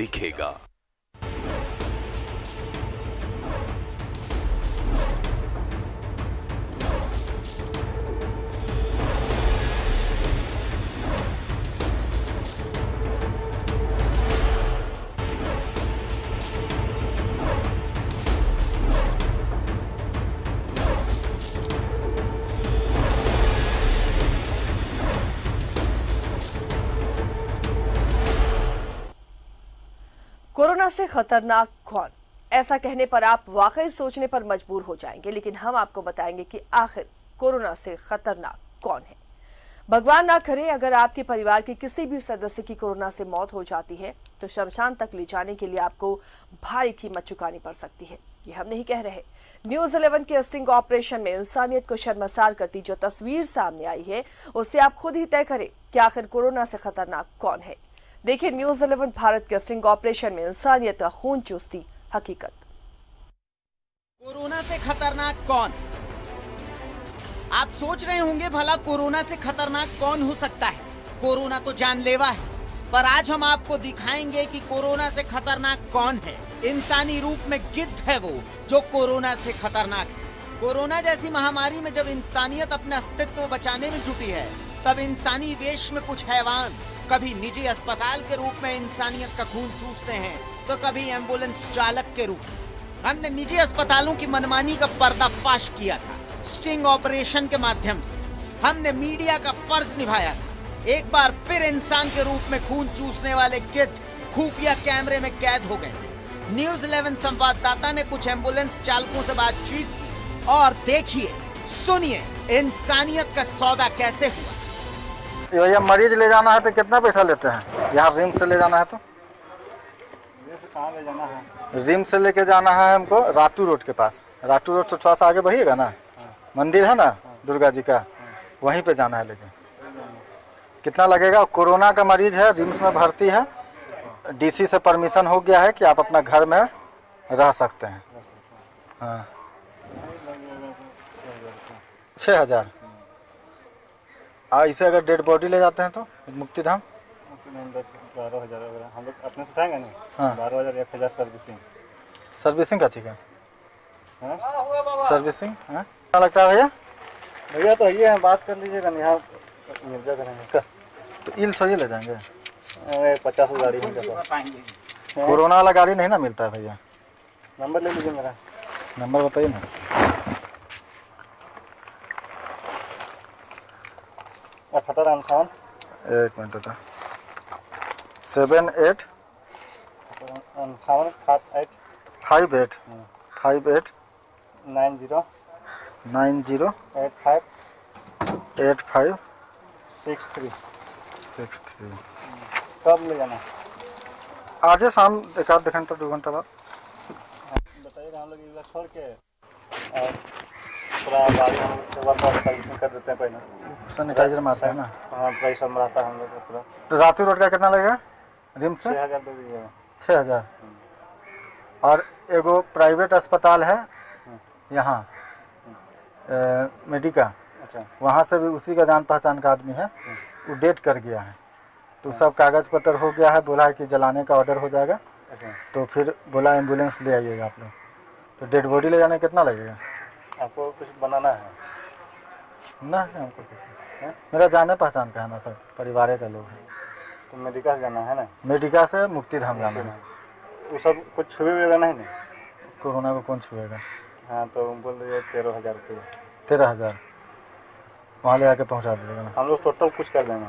दिखेगा। कोरोना से खतरनाक कौन? ऐसा कहने पर आप वाकई सोचने पर मजबूर हो जाएंगे, लेकिन हम आपको बताएंगे कि आखिर कोरोना से खतरनाक कौन है। भगवान ना करे अगर आपके परिवार के किसी भी सदस्य की कोरोना से मौत हो जाती है तो शमशान तक ले जाने के लिए आपको भारी कीमत चुकानी पड़ सकती है। ये हम नहीं कह रहे। न्यूज 11 के स्टिंग ऑपरेशन में इंसानियत को शर्मसार करती जो तस्वीर सामने आई है उससे आप खुद ही तय करें कि आखिर कोरोना से खतरनाक कौन है। देखिए न्यूज 11 भारत के स्टिंग ऑपरेशन में इंसानियत का खून चूसती हकीकत। कोरोना से खतरनाक कौन? आप सोच रहे होंगे भला कोरोना से खतरनाक कौन हो सकता है। कोरोना तो जानलेवा है, पर आज हम आपको दिखाएंगे कि कोरोना से खतरनाक कौन है। इंसानी रूप में गिद्ध है वो जो कोरोना से खतरनाक है। कोरोना जैसी महामारी में जब इंसानियत अपने अस्तित्व बचाने में जुटी है तब इंसानी वेश में कुछ हैवान कभी निजी अस्पताल के रूप में इंसानियत का खून चूसते हैं तो कभी एम्बुलेंस चालक के रूप में। हमने निजी अस्पतालों की मनमानी का पर्दाफाश किया था। स्टिंग ऑपरेशन के माध्यम से हमने मीडिया का फर्ज निभाया था। एक बार फिर इंसान के रूप में खून चूसने वाले गिद्ध खुफिया कैमरे में कैद हो गए। न्यूज 11 संवाददाता ने कुछ एम्बुलेंस चालकों से बातचीत की और देखिए, सुनिए इंसानियत का सौदा कैसे हुआ। भैया मरीज ले जाना है तो कितना पैसा लेते हैं? यहाँ रिम्स से ले जाना है तो कहाँ ले जाना है? रिम्स से लेके जाना है हमको रातू रोड के पास। रातू रोड से थोड़ा सा आगे बढ़िएगा ना, मंदिर है ना दुर्गा जी का, वहीं पे जाना है। लेकिन कितना लगेगा? कोरोना का मरीज है, रिम्स में भर्ती है, डीसी से परमिशन हो गया है कि आप अपना घर में रह सकते हैं। हाँ 6,000। इसे अगर डेड बॉडी ले जाते हैं तो मुक्ति धाम 10-12 हज़ार हम लोग अपने से उठाएंगे ना। हाँ 12,000 1,000 सर्विसिंग। सर्विसिंग का ठीक है। हाँ? सर्विसिंग हाँ क्या लगता है भैया? भैया तो ये है, बात कर लीजिएगा यहाँ मिर्जा करेंगे तो इल सही ले जाएंगे। 50 गाड़ी में कोरोना वाला गाड़ी नहीं ना मिलता है भैया। नंबर ले लीजिए मेरा। नंबर बताइए ना। एक मिनट बता। 78 58 58 90 90 85 85 63। 63। कब ले जाना? आज ही शाम एक आध घंटा 2 घंटा बाद बताइएगा। हम लोग इधर छोड़ के और पूरा गाड़ी हम लोग से बार सर्विसिंग कर देते हैं पहले। सैनिटाइजर मारते हैं ना। हाँ प्राइस हम रहता है हम लोग का पूरा। तो रातू रोड का कितना लगेगा रिम्स से? 6,000 दे दीजिएगा। 6,000। और एगो प्राइवेट अस्पताल है यहाँ मेडिका, अच्छा वहाँ से भी उसी का जान पहचान का आदमी है, वो डेट कर गया है तो सब कागज़ पत्र हो गया है। बोला है कि जलाने का ऑर्डर हो जाएगा। अच्छा तो फिर बोला एम्बुलेंस ले आइएगा आप लोग। तो डेड बॉडी ले जाने कितना लगेगा? आपको कुछ बनाना है? ना है हमको कुछ है? मेरा जाने पहचान का है ना, सब परिवार का लोग हैं। तो मेडिका से जाना है ना? मेडिका से मुक्ति धाम जाना है। वो सब कुछ छुए हुए नहीं ना? कोरोना को कौन छुएगा? हाँ तो बोल रही 13,000 रुपये। 13,000 वहाँ ले आके पहुँचा दीजिएगा ना। हम लोग टोटल कुछ कर देंगे।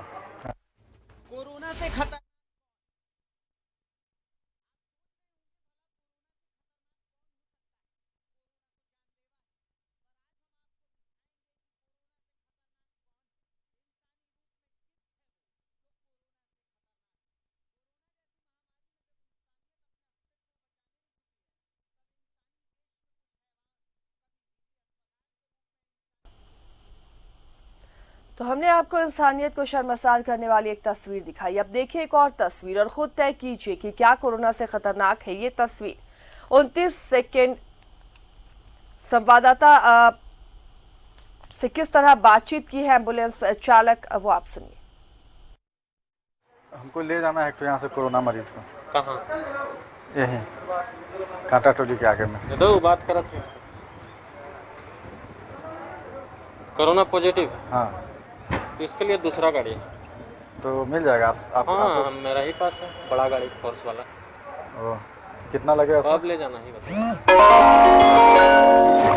कोरोना से खतर तो हमने आपको इंसानियत को शर्मसार करने वाली एक तस्वीर दिखाई। अब देखिए एक और तस्वीर और खुद तय कीजिए कि क्या कोरोना से खतरनाक है ये तस्वीर। 29 सेकेंड संवाददाता से किस तरह बातचीत की है एम्बुलेंस चालक, वो आप सुनिए। हमको ले जाना है तो यहाँ से कोरोना मरीज को। कहाँ? यही कांटा टोली के आगे में। दो बात करत थे। कोरोना पॉजिटिव है, हाँ तो इसके लिए दूसरा गाड़ी है। तो मिल जाएगा आप हाँ मेरा ही पास है, बड़ा गाड़ी फोर्स वाला। ओ, कितना लगेगा कब ले जाना ही बताइए।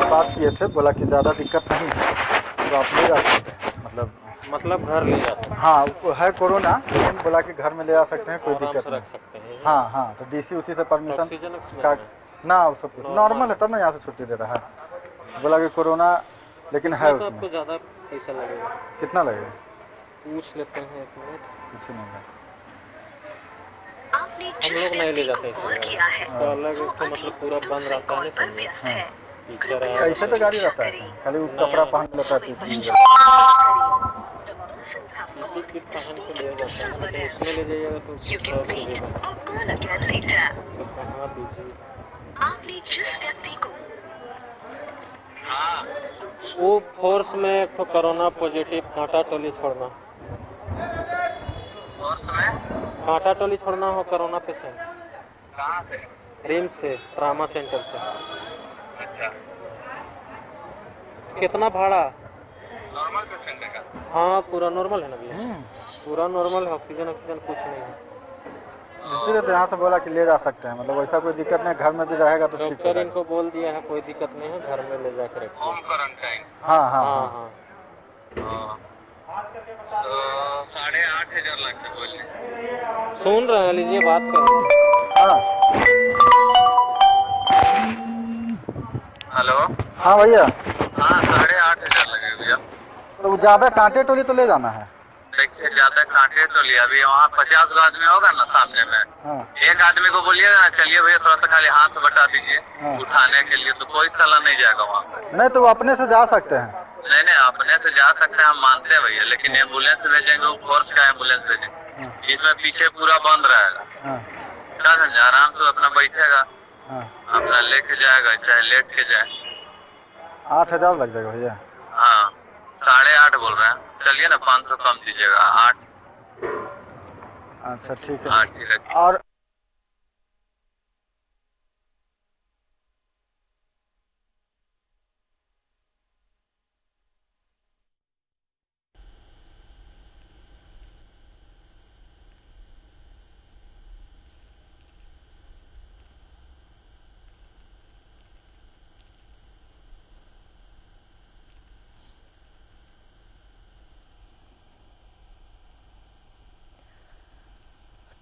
बात किए थे, बोला कि ज़्यादा दिक्कत नहीं है तो आप ले जा सकते हैं, मतलब घर ले जा सकते हैं, हाँ वो है कोरोना, लेकिन बोला कि घर में ले आ सकते हैं, कोई आराम दिक्कत से नहीं। रख सकते हैं। हाँ हाँ, तो डीसी उसी से परमिशन ऑक्सीजन का ना, वो सब कुछ नॉर्मल है, तब ना यहाँ से छुट्टी दे रहा है। बोला कि कोरोना लेकिन है तो उसमें। आपको ज़्यादा पैसा लगेगा, कितना लगेगा? पूछ लेते हैं एक मिनट। कुछ नहीं है। हम लोग नहीं ले जाते इसका अलग एक तो मतलब पूरा बंद रहता है, नहीं समझे हाँ पीछे रहा ऐसे तो गाड़ी रहता है, खाली वो कपड़ा पहन लेता है पीछे। किट पहन के ले जाता है, लेकिन उसमें ले जाइएगा तो कुछ और सुविधा तो कहाँ दीजिए। वो फोर्स में एक तो कोरोना पॉजिटिव कांटा टोली छोड़ना, कांटा टोली छोड़ना हो कोरोना पेशेंट। कहाँ से? रिम्स से, ट्रामा सेंटर से। अच्छा। कितना भाड़ा? नॉर्मल पेशेंट है? हाँ पूरा नॉर्मल है ना भैया, पूरा नॉर्मल है, ऑक्सीजन कुछ नहीं है। इसीलिए तो यहाँ से बोला कि ले जा सकते हैं, मतलब वैसा कोई दिक्कत नहीं, घर में भी रहेगा तो ठीक डॉक्टर है। इनको बोल दिया है कोई दिक्कत नहीं है, घर में ले जाकर रखिए। Home quarantine? हाँ हाँ हाँ हाँ। हाँ। तो 8,500 लग बोलिए। सुन रहे हैं, लीजिए बात कर। हाँ हेलो। हाँ भैया, हाँ 8,500 लगे भैया। तो ज़्यादा कांटे टोली तो ले जाना है। देखिए ज्यादा कांटे तो लिया, अभी वहाँ 50 आदमी होगा ना सामने में, हाँ एक आदमी को बोलिएगा ना चलिए भैया थोड़ा सा खाली हाथ बटा दीजिए हाँ। उठाने के लिए, तो कोई सलाह नहीं जाएगा वहाँ पे। नहीं तो वो अपने से जा सकते हैं। नहीं नहीं अपने से जा सकते हैं, हम मानते हैं भैया, लेकिन एम्बुलेंस भेजेंगे, वो फोर्स का एम्बुलेंस भेजेंगे, इसमें पीछे पूरा बंद रहेगा। हाँ क्या समझे, आराम से अपना बैठेगा, हाँ। अपना लेके जाएगा, चाहे लेट के जाए। 8,000 लग जाएगा भैया। हाँ 8,500 बोल रहे हैं, चलिए ना 500 कम दीजिएगा, 8। अच्छा ठीक है। हाँ ठीक है। और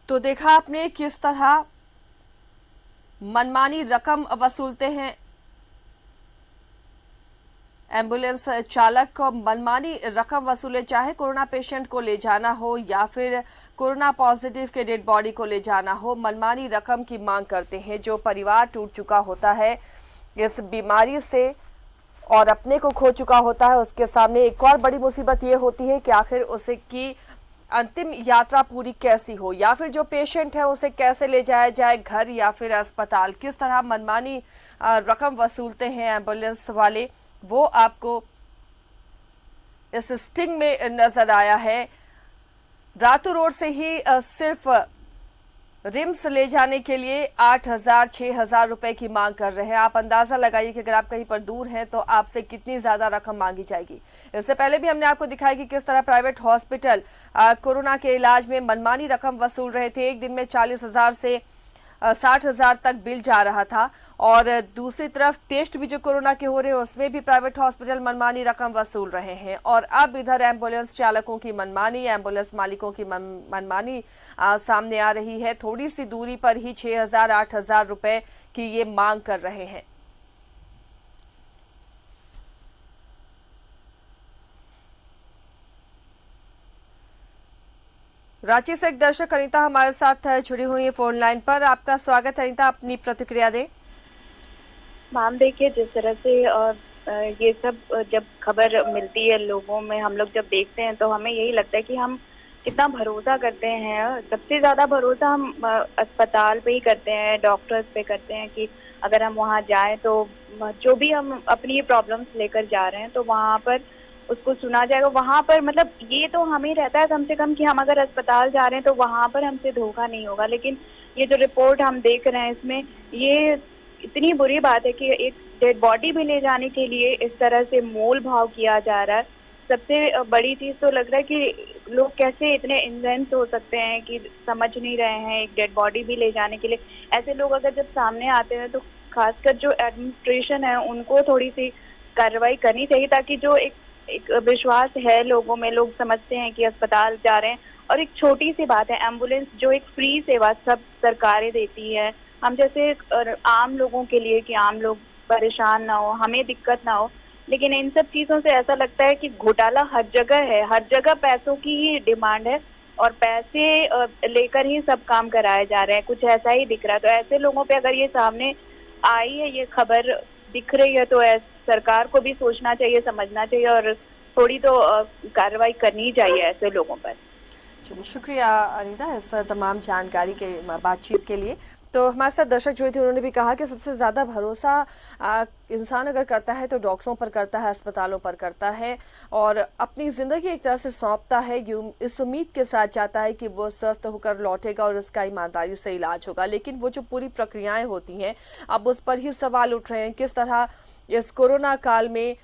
तो देखा आपने किस तरह मनमानी रकम वसूलते हैं एम्बुलेंस चालक को, मनमानी रकम वसूले, चाहे कोरोना पेशेंट को ले जाना हो या फिर कोरोना पॉजिटिव के डेड बॉडी को ले जाना हो, मनमानी रकम की मांग करते हैं। जो परिवार टूट चुका होता है इस बीमारी से और अपने को खो चुका होता है, उसके सामने एक और बड़ी मुसीबत ये होती है कि आखिर उसे की अंतिम यात्रा पूरी कैसी हो, या फिर जो पेशेंट है उसे कैसे ले जाया जाए घर या फिर अस्पताल। किस तरह मनमानी रकम वसूलते हैं एम्बुलेंस वाले, वो आपको इस स्टिंग में नजर आया है। रातू रोड से ही सिर्फ रिम्स ले जाने के लिए 8,000 6,000 रुपए की मांग कर रहे हैं। आप अंदाजा लगाइए कि अगर आप कहीं पर दूर हैं तो आपसे कितनी ज्यादा रकम मांगी जाएगी। इससे पहले भी हमने आपको दिखाया कि किस तरह प्राइवेट हॉस्पिटल कोरोना के इलाज में मनमानी रकम वसूल रहे थे। एक दिन में 40,000 से 60,000 तक बिल जा रहा था, और दूसरी तरफ टेस्ट भी जो कोरोना के हो रहे हैं उसमें भी प्राइवेट हॉस्पिटल मनमानी रकम वसूल रहे हैं। और अब इधर एम्बुलेंस चालकों की मनमानी, एम्बुलेंस मालिकों की मनमानी सामने आ रही है। थोड़ी सी दूरी पर ही 6,000 8,000 रुपए की ये मांग कर रहे हैं। रांची से एक दर्शक अनीता हमारे साथ जुड़ी हुई है फोन लाइन पर। आपका स्वागत है अनीता, अपनी प्रतिक्रिया दें। मैम देखिए, जिस तरह से ये सब जब खबर मिलती है लोगों में, हम लोग जब देखते हैं तो हमें यही लगता है कि हम कितना भरोसा करते हैं। सबसे ज्यादा भरोसा हम अस्पताल पे ही करते हैं, डॉक्टर्स पे करते हैं कि अगर हम वहाँ जाएं तो जो भी हम अपनी प्रॉब्लम्स लेकर जा रहे हैं तो वहाँ पर उसको सुना जाएगा। वहां पर मतलब ये तो हमें रहता है कम से कम कि हम अगर अस्पताल जा रहे हैं तो वहां पर हमसे धोखा नहीं होगा, लेकिन ये जो रिपोर्ट हम देख रहे हैं इसमें ये इतनी बुरी बात है कि एक डेड बॉडी भी ले जाने के लिए इस तरह से मोल भाव किया जा रहा है। सबसे बड़ी चीज तो लग रहा है कि लोग कैसे इतने इंजेंस हो सकते हैं कि समझ नहीं रहे हैं एक डेड बॉडी भी ले जाने के लिए। ऐसे लोग अगर जब सामने आते हैं तो खासकर जो एडमिनिस्ट्रेशन है उनको थोड़ी सी कार्रवाई करनी चाहिए, ताकि जो एक विश्वास है लोगों में, लोग समझते हैं कि अस्पताल जा रहे हैं। और एक छोटी सी बात है, एम्बुलेंस जो एक फ्री सेवा सब सरकारें देती है हम जैसे आम लोगों के लिए, कि आम लोग परेशान ना हो, हमें दिक्कत ना हो, लेकिन इन सब चीजों से ऐसा लगता है कि घोटाला हर जगह है, हर जगह पैसों की ही डिमांड है और पैसे लेकर ही सब काम कराए जा रहे हैं, कुछ ऐसा ही दिख रहा है। तो ऐसे लोगों पे अगर ये सामने आई है, ये खबर दिख रही है, तो सरकार को भी सोचना चाहिए, समझना चाहिए और थोड़ी तो कार्रवाई करनी चाहिए ऐसे लोगों पर। चलिए, शुक्रिया अनीता इस तमाम जानकारी के बातचीत के लिए। तो हमारे साथ दर्शक जुड़े थे, उन्होंने भी कहा कि सबसे ज़्यादा भरोसा इंसान अगर करता है तो डॉक्टरों पर करता है, अस्पतालों पर करता है और अपनी ज़िंदगी एक तरह से सौंपता है, इस उम्मीद के साथ जाता है कि वो स्वस्थ होकर लौटेगा और उसका ईमानदारी से इलाज होगा। लेकिन वो जो पूरी प्रक्रियाएं होती हैं, अब उस पर ही सवाल उठ रहे हैं। किस तरह इस कोरोना काल में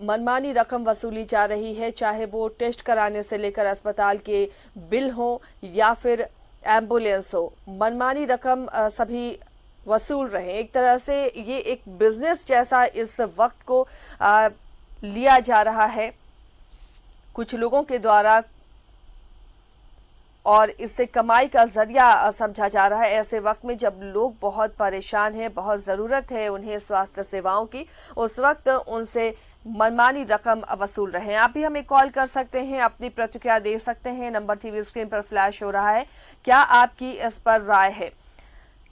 मनमानी रकम वसूली जा रही है, चाहे वो टेस्ट कराने से लेकर अस्पताल के बिल हो या फिर एम्बुलेंस हो, मनमानी रकम सभी वसूल रहे हैं। एक तरह से ये एक बिजनेस जैसा इस वक्त को लिया जा रहा है कुछ लोगों के द्वारा और इससे कमाई का जरिया समझा जा रहा है। ऐसे वक्त में जब लोग बहुत परेशान हैं, बहुत ज़रूरत है उन्हें स्वास्थ्य सेवाओं की, उस वक्त उनसे मनमानी रकम वसूल रहे हैं। आप भी हमें कॉल कर सकते हैं, अपनी प्रतिक्रिया दे सकते हैं। नंबर टीवी स्क्रीन पर फ्लैश हो रहा है। क्या आपकी इस पर राय है?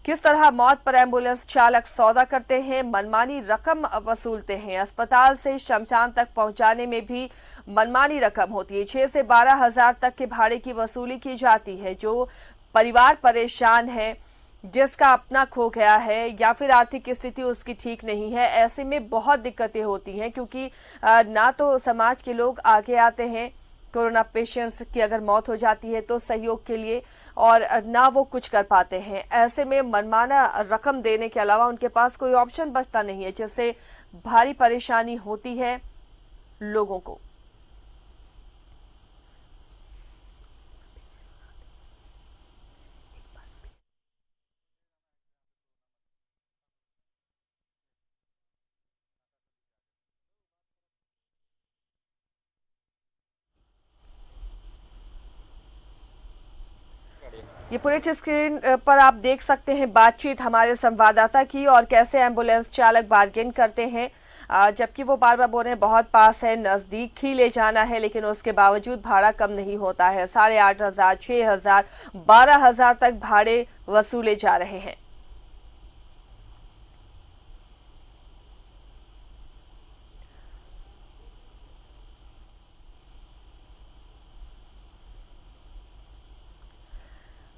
किस तरह मौत पर एम्बुलेंस चालक सौदा करते हैं, मनमानी रकम वसूलते हैं? अस्पताल से शमशान तक पहुंचाने में भी मनमानी रकम होती है। 6 से 12 हजार तक के भाड़े की वसूली की जाती है। जो परिवार परेशान है, जिसका अपना खो गया है या फिर आर्थिक स्थिति उसकी ठीक नहीं है, ऐसे में बहुत दिक्कतें होती हैं, क्योंकि ना तो समाज के लोग आगे आते हैं कोरोना पेशेंट्स की अगर मौत हो जाती है तो सहयोग के लिए, और ना वो कुछ कर पाते हैं। ऐसे में मनमाना रकम देने के अलावा उनके पास कोई ऑप्शन बचता नहीं है, जिससे भारी परेशानी होती है लोगों को। ये पूरे स्क्रीन पर आप देख सकते हैं बातचीत हमारे संवाददाता की, और कैसे एम्बुलेंस चालक बार्गेन करते हैं, जबकि वो बार बार बोल रहे हैं बहुत पास है, नजदीक ही ले जाना है, लेकिन उसके बावजूद भाड़ा कम नहीं होता है। 8,500, 6,000, 12,000 तक भाड़े वसूले जा रहे हैं।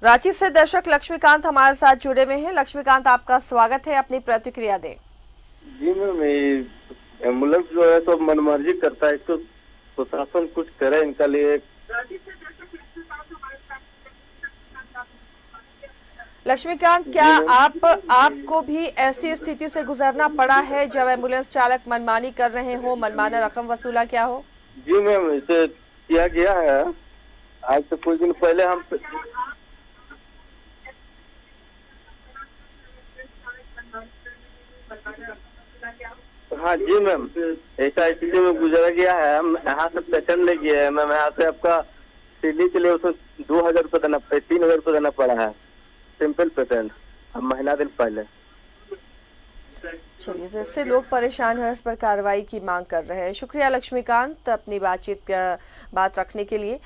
रांची से दर्शक लक्ष्मीकांत हमारे साथ जुड़े हुए हैं। लक्ष्मीकांत, आपका स्वागत है, अपनी प्रतिक्रिया दें। जी मैम, एम्बुलेंस जो है तो मनमर्जी करता है, इसको प्रशासन कुछ करे इनका लिए। लक्ष्मीकांत, क्या आपको भी ऐसी स्थिति से गुजरना पड़ा है जब एम्बुलेंस चालक मनमानी कर रहे हो, मनमाना रकम वसूला क्या हो? जी मैम, इसे किया गया है। आज से कुछ दिन पहले हम हाँ जी मैम, ऐसा स्थिति में गुजरा गया है। हम यहाँ से पेशेंट ले गए हैं मैम, यहाँ से आपका दिल्ली के लिए उसमें 2,000 रुपये देना, 3,000 रुपये देना पड़ा है सिंपल पेशेंट, अब महीना दिन पहले। चलिए, तो इससे लोग परेशान हैं, इस पर कार्रवाई की मांग कर रहे हैं। शुक्रिया लक्ष्मीकांत अपनी बात रखने के लिए।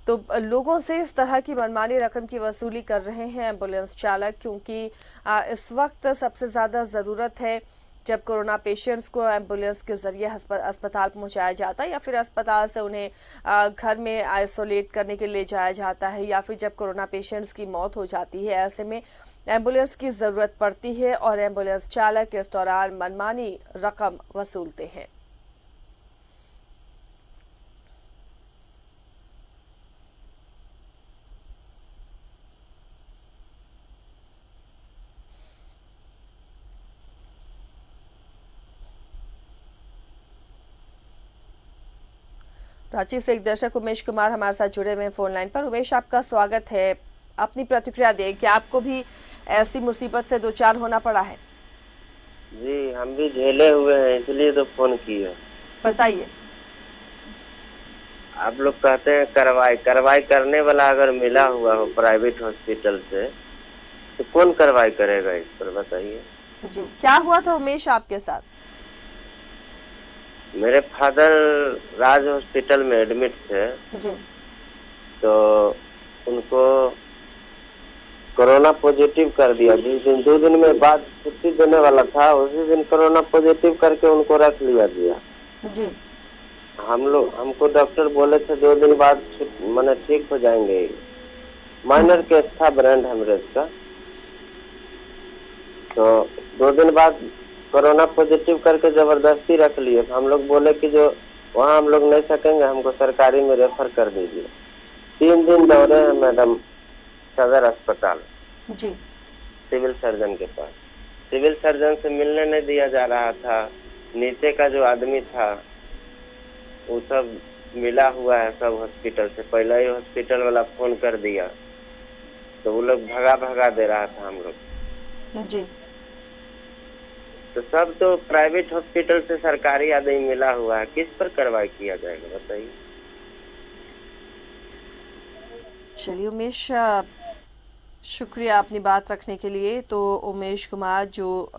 तो लोगों से इस तरह की मनमानी रकम की वसूली कर रहे हैं एम्बुलेंस चालक, क्योंकि इस वक्त सबसे ज़्यादा ज़रूरत है जब कोरोना पेशेंट्स को एम्बुलेंस के ज़रिए अस्पताल पहुंचाया जाता है, या फिर अस्पताल से उन्हें घर में आइसोलेट करने के लिए ले जाया जाता है, या फिर जब कोरोना पेशेंट्स की मौत हो जाती है। ऐसे में एम्बुलेंस की ज़रूरत पड़ती है और एम्बुलेंस चालक इस दौरान मनमानी रकम वसूलते हैं। रांची से एक दर्शक उमेश कुमार हमारे साथ जुड़े हुए हैं फोन लाइन पर। उमेश, आपका स्वागत है। अपनी प्रतिक्रिया दें कि आपको भी ऐसी मुसीबत से दो चार होना पड़ा है। जी, हम भी झेले हुए हैं, इसलिए तो फोन किया। बताइए। आप लोग कहते हैं कार्रवाई करने वाला अगर मिला हुआ हो प्राइवेट हॉस्पिटल से तो कौन कार्रवाई करेगा इस पर, बताइए। जी, क्या हुआ था उमेश आपके साथ? मेरे फादर राज हॉस्पिटल में एडमिट थे, जी। तो उनको कोरोना पॉजिटिव कर दिया। जिस दिन 2 दिन में बाद छुट्टी देने वाला था, उसी दिन कोरोना पॉजिटिव करके उनको रख लिया गया। जी। हमको डॉक्टर बोले थे 2 दिन बाद माने ठीक हो जाएंगे। माइनर केस था ब्रेन हेमरेज का, तो 2 दिन बाद कोरोना पॉजिटिव करके जबरदस्ती रख लिए। हम लोग बोले कि जो वहाँ हम लोग नहीं सकेंगे, हमको सरकारी में रेफर कर दीजिए। 3 दिन दौड़े हैं मैडम सदर अस्पताल, जी, सिविल सर्जन के पास। सिविल सर्जन से मिलने नहीं दिया जा रहा था। नीचे का जो आदमी था वो सब मिला हुआ है सब हॉस्पिटल से। पहले ही हॉस्पिटल वाला फोन कर दिया तो वो लोग भगा दे रहा था हम लोग। जी। तो सब तो प्राइवेट हॉस्पिटल से सरकारी आदमी मिला हुआ है, किस पर कार्रवाई किया जाएगा बताइए। चलिए उमेश, शुक्रिया अपनी बात रखने के लिए। तो उमेश कुमार जो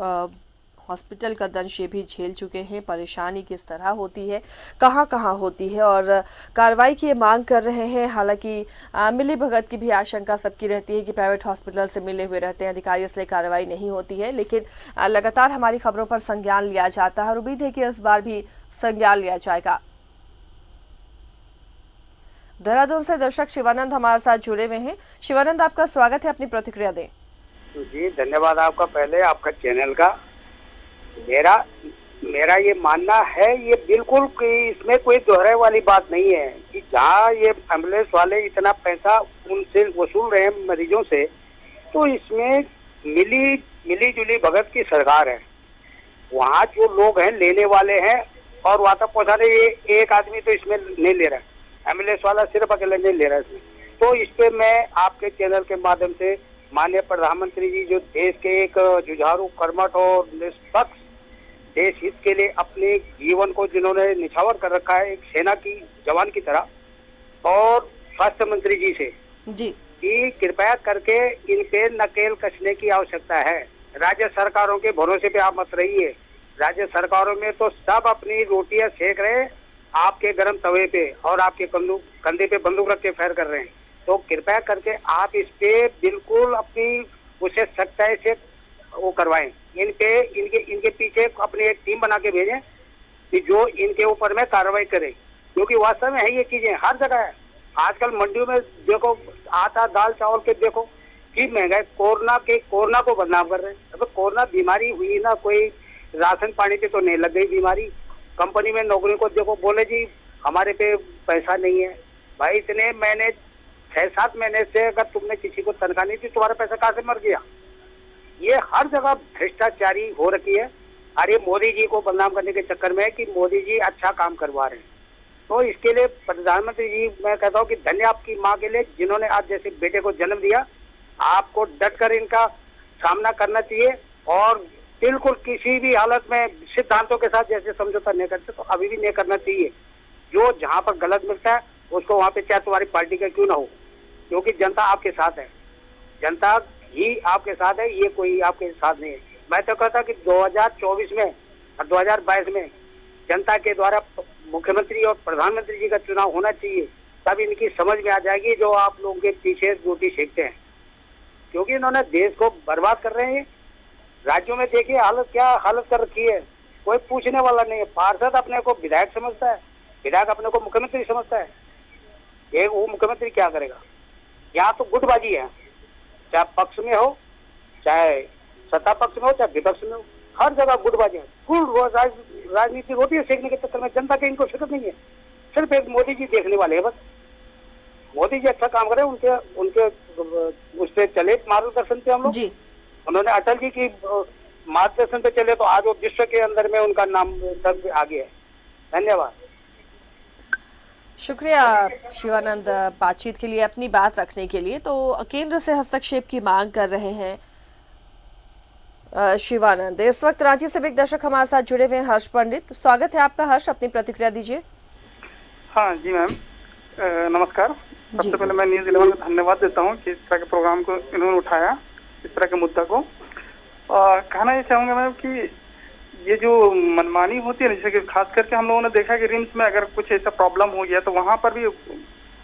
हॉस्पिटल का दंश ये भी झेल चुके हैं, परेशानी किस तरह होती है, कहाँ कहाँ होती है, और कार्रवाई की ये मांग कर रहे हैं। हालांकि मिली भगत की भी आशंका सबकी रहती है कि प्राइवेट हॉस्पिटल से मिले हुए रहते हैं अधिकारी, इसलिए कार्रवाई नहीं होती है। लेकिन लगातार हमारी खबरों पर संज्ञान लिया जाता है और उम्मीद है कि इस बार भी संज्ञान लिया जाएगा। देहरादून से दर्शक शिवानंद हमारे साथ जुड़े हुए हैं। शिवानंद, आपका स्वागत है, अपनी प्रतिक्रिया दें। जी धन्यवाद आपका, पहले आपका चैनल का। मेरा ये मानना है, ये बिल्कुल इसमें कोई दोहरे वाली बात नहीं है कि जहाँ ये एम्बुलेंस वाले इतना पैसा उनसे वसूल रहे हैं मरीजों से, तो इसमें मिली जुली भगत की सरकार है। वहाँ जो लोग हैं लेने वाले हैं और वहाँ तक पहुँचा रहे, ये एक आदमी तो इसमें नहीं ले रहा है, एम्बुलेंस वाला सिर्फ अकेले नहीं ले रहा है इसमें। तो इस पे मैं आपके चैनल के माध्यम से माननीय प्रधानमंत्री जी, जो देश के एक जुझारू, कर्मठ और निष्पक्ष देश हित के लिए अपने जीवन को जिन्होंने निछावर कर रखा है एक सेना की जवान की तरह, और स्वास्थ्य मंत्री जी से जी कि कृपया करके इन पे नकेल कसने की आवश्यकता है। राज्य सरकारों के भरोसे पे आप मत रहिए। राज्य सरकारों में तो सब अपनी रोटियां सेक रहे हैं आपके गर्म तवे पे, और आपके कंधे पे बंदूक रख के फायर कर रहे हैं। तो कृपया करके आप इस पे बिल्कुल अपनी उसे सख्ताई से वो करवाएं। इनके पीछे अपनी एक टीम बना के भेजें कि जो इनके ऊपर में कार्रवाई करे, क्योंकि वास्तव में है ये चीजें हर जगह है। आजकल मंडियों में देखो, आटा दाल चावल के देखो कि महंगाई, कोरोना को बदनाम कर रहे हैं। अब कोरोना बीमारी हुई ना, कोई राशन पानी पे तो नहीं लग गई बीमारी। कंपनी में नौकरी को देखो, बोले जी हमारे पे पैसा नहीं है। भाई इतने महीने 6-7 महीने से अगर तुमने किसी को तनख्वाह नहीं दी, तुम्हारा पैसा कहाँ से मर गया? ये हर जगह भ्रष्टाचारी हो रखी है। अरे मोदी जी को बदनाम करने के चक्कर में कि मोदी जी अच्छा काम करवा रहे हैं। तो इसके लिए प्रधानमंत्री जी मैं कहता हूँ कि धन्य आपकी माँ के लिए, जिन्होंने आप जैसे बेटे को जन्म दिया। आपको डट कर इनका सामना करना चाहिए और बिल्कुल किसी भी हालत में सिद्धांतों के साथ जैसे समझौता नहीं करते तो अभी भी नहीं करना चाहिए। जो जहाँ पर गलत मिलता है उसको वहाँ पे चाहे तुम्हारी पार्टी का क्यों ना हो, क्योंकि जनता आपके साथ है, जनता ही आपके साथ है, ये कोई आपके साथ नहीं है। मैं तो कहता कि 2024 में और 2022 में जनता के द्वारा मुख्यमंत्री और प्रधानमंत्री जी का चुनाव होना चाहिए, तब इनकी समझ में आ जाएगी जो आप लोगों के पीछे रोटी सेकते हैं, क्योंकि इन्होंने देश को बर्बाद कर रहे हैं। राज्यों में देखिए हालत क्या हालत कर रखी है, कोई पूछने वाला नहीं है। पार्षद अपने को विधायक समझता है, विधायक अपने को मुख्यमंत्री समझता है। एक वो मुख्यमंत्री क्या करेगा? यहाँ तो गुटबाजी है, चाहे पक्ष में हो, चाहे सत्ता पक्ष में हो, चाहे विपक्ष में हो, हर जगह गुटबाजी है। फुल राजनीति रोटी सेकने के चक्कर में जनता के इनको फिक्र नहीं है। सिर्फ एक मोदी जी देखने वाले हैं बस। मोदी जी अच्छा काम करे, उनके उस पर चले मार्गदर्शन पे हम लोग। उन्होंने अटल जी की मार्गदर्शन पे चले तो आज वो विश्व के अंदर में उनका नाम सब आगे है। धन्यवाद। शुक्रिया शिवानंद बातचीत के लिए, अपनी बात रखने के लिए। तो केंद्र से हस्तक्षेप की मांग कर रहे हैं शिवानंद। इस वक्त रांची से भी एक दर्शक हमारे साथ जुड़े हुए हैं, हर्ष पंडित। स्वागत है आपका हर्ष, अपनी प्रतिक्रिया दीजिए। हाँ जी मैम, नमस्कार। सबसे पहले मैं न्यूज़ 11 को धन्यवाद देता हूँ कि इस तरह के प्रोग्राम को इन्होंने उठाया, इस तरह के मुद्दा को। कहना ये चाहूँगा मैम कि ये जो मनमानी होती है, जैसे कि खास करके हम लोगों ने देखा कि रिम्स में अगर कुछ ऐसा प्रॉब्लम हो गया तो वहाँ पर भी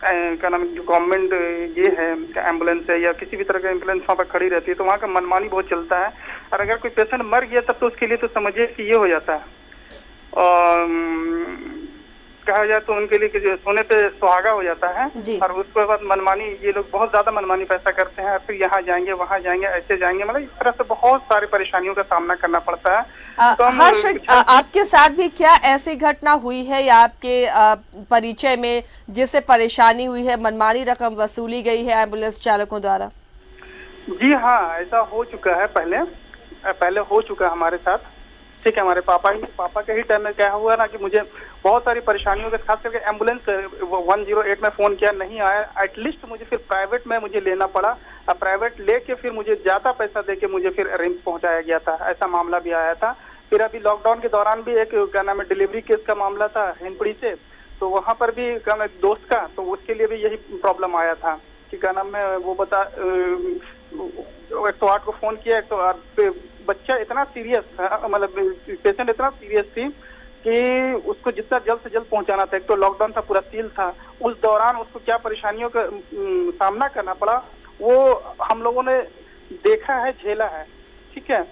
क्या नाम, जो गवर्नमेंट ये है एम्बुलेंस है या किसी भी तरह का एम्बुलेंस वहाँ पर खड़ी रहती है, तो वहाँ का मनमानी बहुत चलता है। और अगर कोई पेशेंट मर गया तब तो उसके लिए तो समझिए कि ये हो जाता है, और कहा जाए तो उनके लिए कि जो सोने पे सुहागा हो जाता है। और उसके बाद मनमानी, ये लोग बहुत ज्यादा मनमानी पैसा करते हैं, फिर यहाँ जाएंगे वहाँ जाएंगे ऐसे जाएंगे, मतलब इस तरह से बहुत सारी परेशानियों का सामना करना पड़ता है। तो हर्ष, आपके साथ भी क्या ऐसी घटना हुई है या आपके परिचय में जिससे परेशानी हुई है, मनमानी रकम वसूली गई है एम्बुलेंस चालकों द्वारा? जी हाँ, ऐसा हो चुका है, पहले हो चुका है हमारे साथ। ठीक है, हमारे पापा के ही टाइम में क्या हुआ ना कि मुझे बहुत सारी परेशानियों के, खास करके एम्बुलेंस 108 में फोन किया, नहीं आया। एटलीस्ट मुझे फिर प्राइवेट में मुझे लेना पड़ा, और प्राइवेट लेके फिर मुझे ज्यादा पैसा देके मुझे फिर रिम्स पहुंचाया गया था। ऐसा मामला भी आया था। फिर अभी लॉकडाउन के दौरान भी एक क्या नाम है डिलीवरी केस का मामला था हिंदपड़ी से, तो वहाँ पर भी क्या नाम है दोस्त का, तो उसके लिए भी यही प्रॉब्लम आया था कि क्या नाम है वो 108 को फोन किया, 108 बच्चा इतना सीरियस था, मतलब पेशेंट इतना सीरियस थी कि उसको जितना जल्द से जल्द पहुंचाना था। एक तो लॉकडाउन था, पूरा सील था, उस दौरान उसको क्या परेशानियों का सामना करना पड़ा वो हम लोगों ने देखा है, झेला है। ठीक है,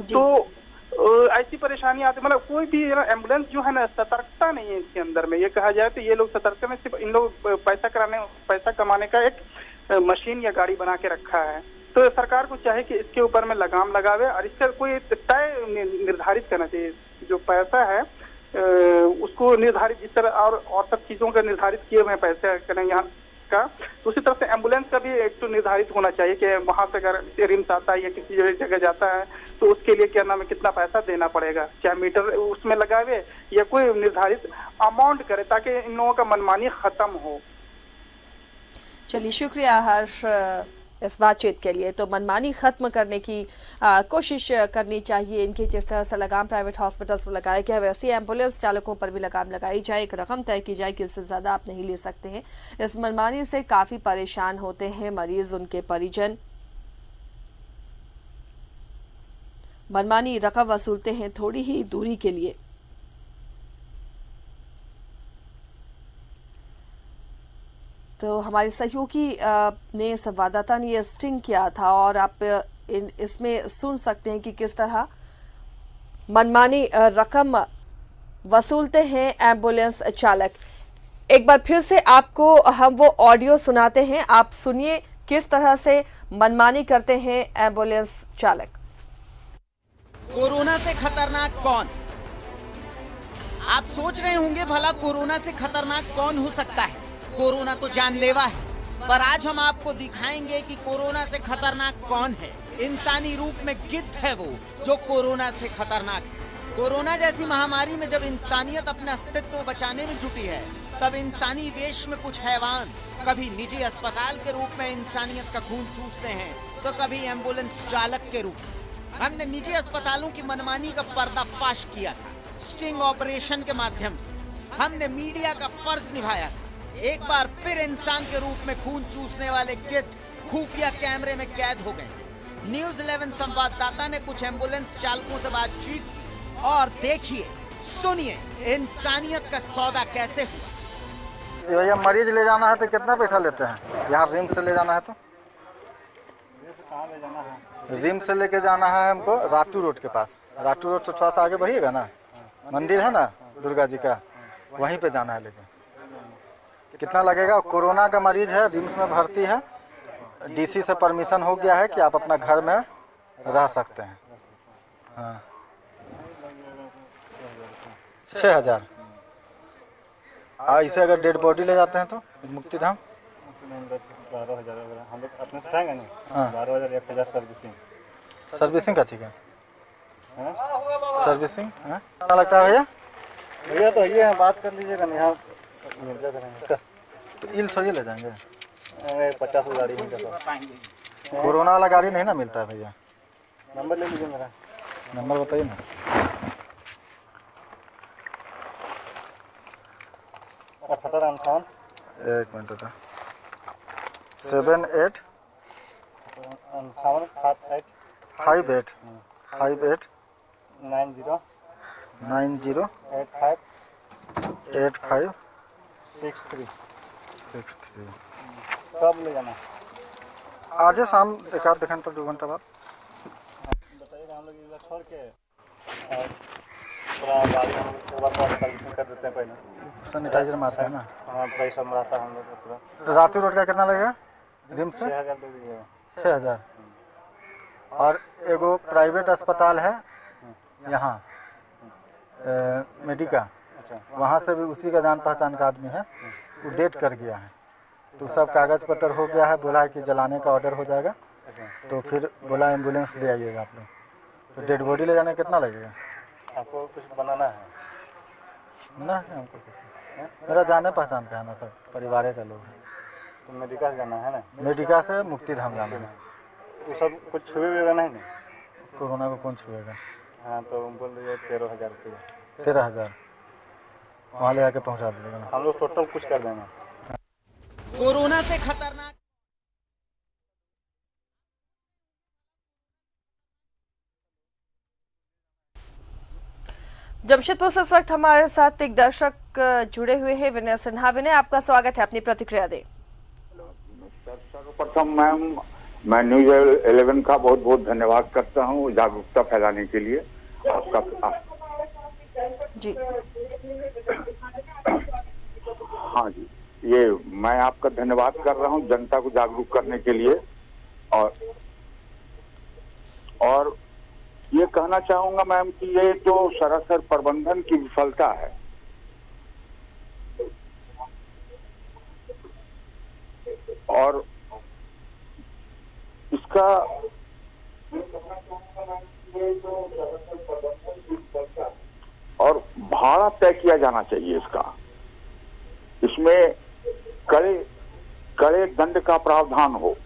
तो ऐसी परेशानी आती, मतलब कोई भी एम्बुलेंस जो है ना, सतर्कता नहीं है इसके अंदर में। ये कहा जाए तो ये लोग सतर्कता में सिर्फ इन लोग पैसा कमाने का एक मशीन या गाड़ी बना के रखा है। तो सरकार को चाहे कि इसके ऊपर में लगाम लगावे और इसका कोई तय निर्धारित करना चाहिए। जो पैसा है उसको निर्धारित, जिस तरह और सब चीजों का निर्धारित किए हुए पैसे करें यहाँ का, तो उसी तरह से एम्बुलेंस का भी एक तो निर्धारित होना चाहिए कि वहां से अगर रिम्स आता है या किसी जगह जाता है तो उसके लिए क्या नाम है कितना पैसा देना पड़ेगा, चाहे मीटर उसमें लगावे या कोई निर्धारित अमाउंट करे, ताकि इन लोगों का मनमानी खत्म हो। चलिए, शुक्रिया हर्ष इस बातचीत के लिए। तो मनमानी खत्म करने की कोशिश करनी चाहिए इनकी। जिस तरह से लगाम प्राइवेट हॉस्पिटल्स में लगाया गया, वैसे एम्बुलेंस चालकों पर भी लगाम लगाई जाए, एक रकम तय की जाए कि इससे ज्यादा आप नहीं ले सकते हैं। इस मनमानी से काफी परेशान होते हैं मरीज, उनके परिजन। मनमानी रकम वसूलते हैं थोड़ी ही दूरी के लिए। तो हमारे सहयोगी ने, संवाददाता ने, यह स्टिंग किया था और आप इसमें सुन सकते हैं कि किस तरह मनमानी रकम वसूलते हैं एम्बुलेंस चालक। एक बार फिर से आपको हम वो ऑडियो सुनाते हैं, आप सुनिए किस तरह से मनमानी करते हैं एम्बुलेंस चालक। कोरोना से खतरनाक कौन? आप सोच रहे होंगे भला कोरोना से खतरनाक कौन हो सकता है। कोरोना तो जानलेवा है, पर आज हम आपको दिखाएंगे कि कोरोना से खतरनाक कौन है। इंसानी रूप में गिद्ध है वो जो कोरोना से खतरनाक है। कोरोना जैसी महामारी में जब इंसानियत अपने अस्तित्व बचाने में जुटी है, तब इंसानी वेश में कुछ हैवान कभी निजी अस्पताल के रूप में इंसानियत का खून चूसते हैं, तो कभी एम्बुलेंस चालक के रूप में। हमने निजी अस्पतालों की मनमानी का पर्दाफाश किया था। स्टिंग ऑपरेशन के माध्यम से हमने मीडिया का फर्ज निभाया था। एक बार फिर इंसान के रूप में खून चूसने वाले गिद्ध खुफिया कैमरे में कैद हो गए। न्यूज़ 11 संवाददाता ने कुछ एम्बुलेंस चालकों से बातचीत की और देखिए, सुनिए इंसानियत का सौदा कैसे हुआ। भैया, मरीज ले जाना है तो कितना पैसा लेते हैं? यहाँ रिम्स से ले जाना है तो कहाँ ले जाना है? रिम्स से लेके जाना है हमको रातू रोड के पास। रातू रोड से थोड़ा सा आगे बढ़िएगा ना, मंदिर है ना दुर्गा जी का, वहीं पे जाना है। लेकिन कितना लगेगा? कोरोना का मरीज है, रिम्स में भर्ती है, डीसी से परमिशन हो गया है कि आप अपना घर में रह सकते हैं। हाँ, 6,000। इसे अगर डेड बॉडी ले जाते हैं तो मुक्तिधाम 10-12,000 वगैरह हम लोग अपने से उठाएंगे ना। हाँ, 12,000 1,000 सर्विसिंग का ठीक है। सर्विसिंग कितना लगता है भैया? भैया तो ये है, बात कर लीजिएगा ना। यहाँ मिर्जा से रहेंगे तो ईल थोड़ी ले जाएंगे। 50 गाड़ी मिल जाता। कोरोना वाला गाड़ी नहीं ना मिलता है भैया। नंबर ले लीजिए मेरा। नंबर बताइए ना। 78 एक मिनट था। 78 58 58 58 90 90 85 85 63। 63। कब ले जाना? आज ही शाम एक आध घंटा 2 घंटा बाद। बताइएगा, हम लोग इधर छोड़ के और पूरा गाड़ी हम लोग एक बार सर्विसिंग कर देते हैं पहले। सैनिटाइजर मारते हैं ना। हाँ, प्राइस सब रहता है हम लोग का पूरा। तो रातू रोड का कितना लगेगा रिम्स से? 6000 दे दीजिएगा। 6000। और एगो प्राइवेट अस्पताल है यहाँ मेडिका, अच्छा, वहाँ से भी उसी का जान पहचान का आदमी है, वो डेट कर गया है। तो सब कागज़ पत्र हो गया है, बोला है कि जलाने का ऑर्डर हो जाएगा। अच्छा। तो फिर बोला एम्बुलेंस ले आइएगा आप लोग। तो डेड बॉडी ले जाने कितना लगेगा? आपको कुछ बनाना है? ना है हमको कुछ, मेरा जाने पहचान का है ना, सब परिवार का लोग है। तो मेडिका से जाना है ना? मेडिका से मुक्ति धाम जाना है। वो सब कुछ छुएगा नहीं ना? कोरोना को कौन छुएगा? हाँ, तो बोल दीजिए 13,000 रुपये। 13,000 वहाँ ले आके पहुँचा दीजिएगा ना। हम लोग टोटल कुछ कर देंगे। कोरोना से खतरनाक जमशेदपुर से इस वक्त हमारे साथ एक दर्शक जुड़े हुए हैं, विनय सिन्हा। विनय, आपका स्वागत है, अपनी प्रतिक्रिया दें। सर्वप्रथम मैम, मैं न्यूज 11 का बहुत बहुत धन्यवाद करता हूँ जागरूकता फैलाने के लिए आपका। जी हाँ जी, ये मैं आपका धन्यवाद कर रहा हूँ जनता को जागरूक करने के लिए। और ये कहना चाहूंगा मैम कि ये तो सरासर प्रबंधन की विफलता है। और इसका और भाड़ा तय किया जाना चाहिए इसका। इसमें कड़े कड़े दंड का प्रावधान हो।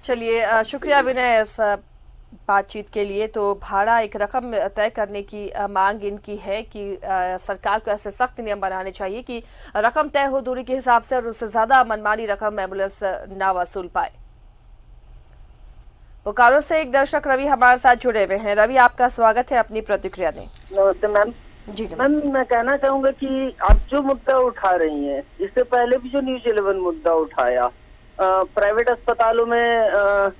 चलिए, शुक्रिया विनय इस बातचीत के लिए। तो भाड़ा एक रकम तय करने की मांग इनकी है कि सरकार को ऐसे सख्त नियम बनाने चाहिए कि रकम तय हो दूरी के हिसाब से और उससे ज्यादा मनमानी रकम एम्बुलेंस ना वसूल पाए। बोकारो से एक दर्शक रवि हमारे साथ जुड़े हुए हैं। रवि, आपका स्वागत है, अपनी प्रतिक्रिया दें। नमस्ते मैम। जी मैम, मैं कहना चाहूंगा कि आप जो मुद्दा उठा रही हैं, इससे पहले भी जो न्यूज 11 मुद्दा उठाया, प्राइवेट अस्पतालों में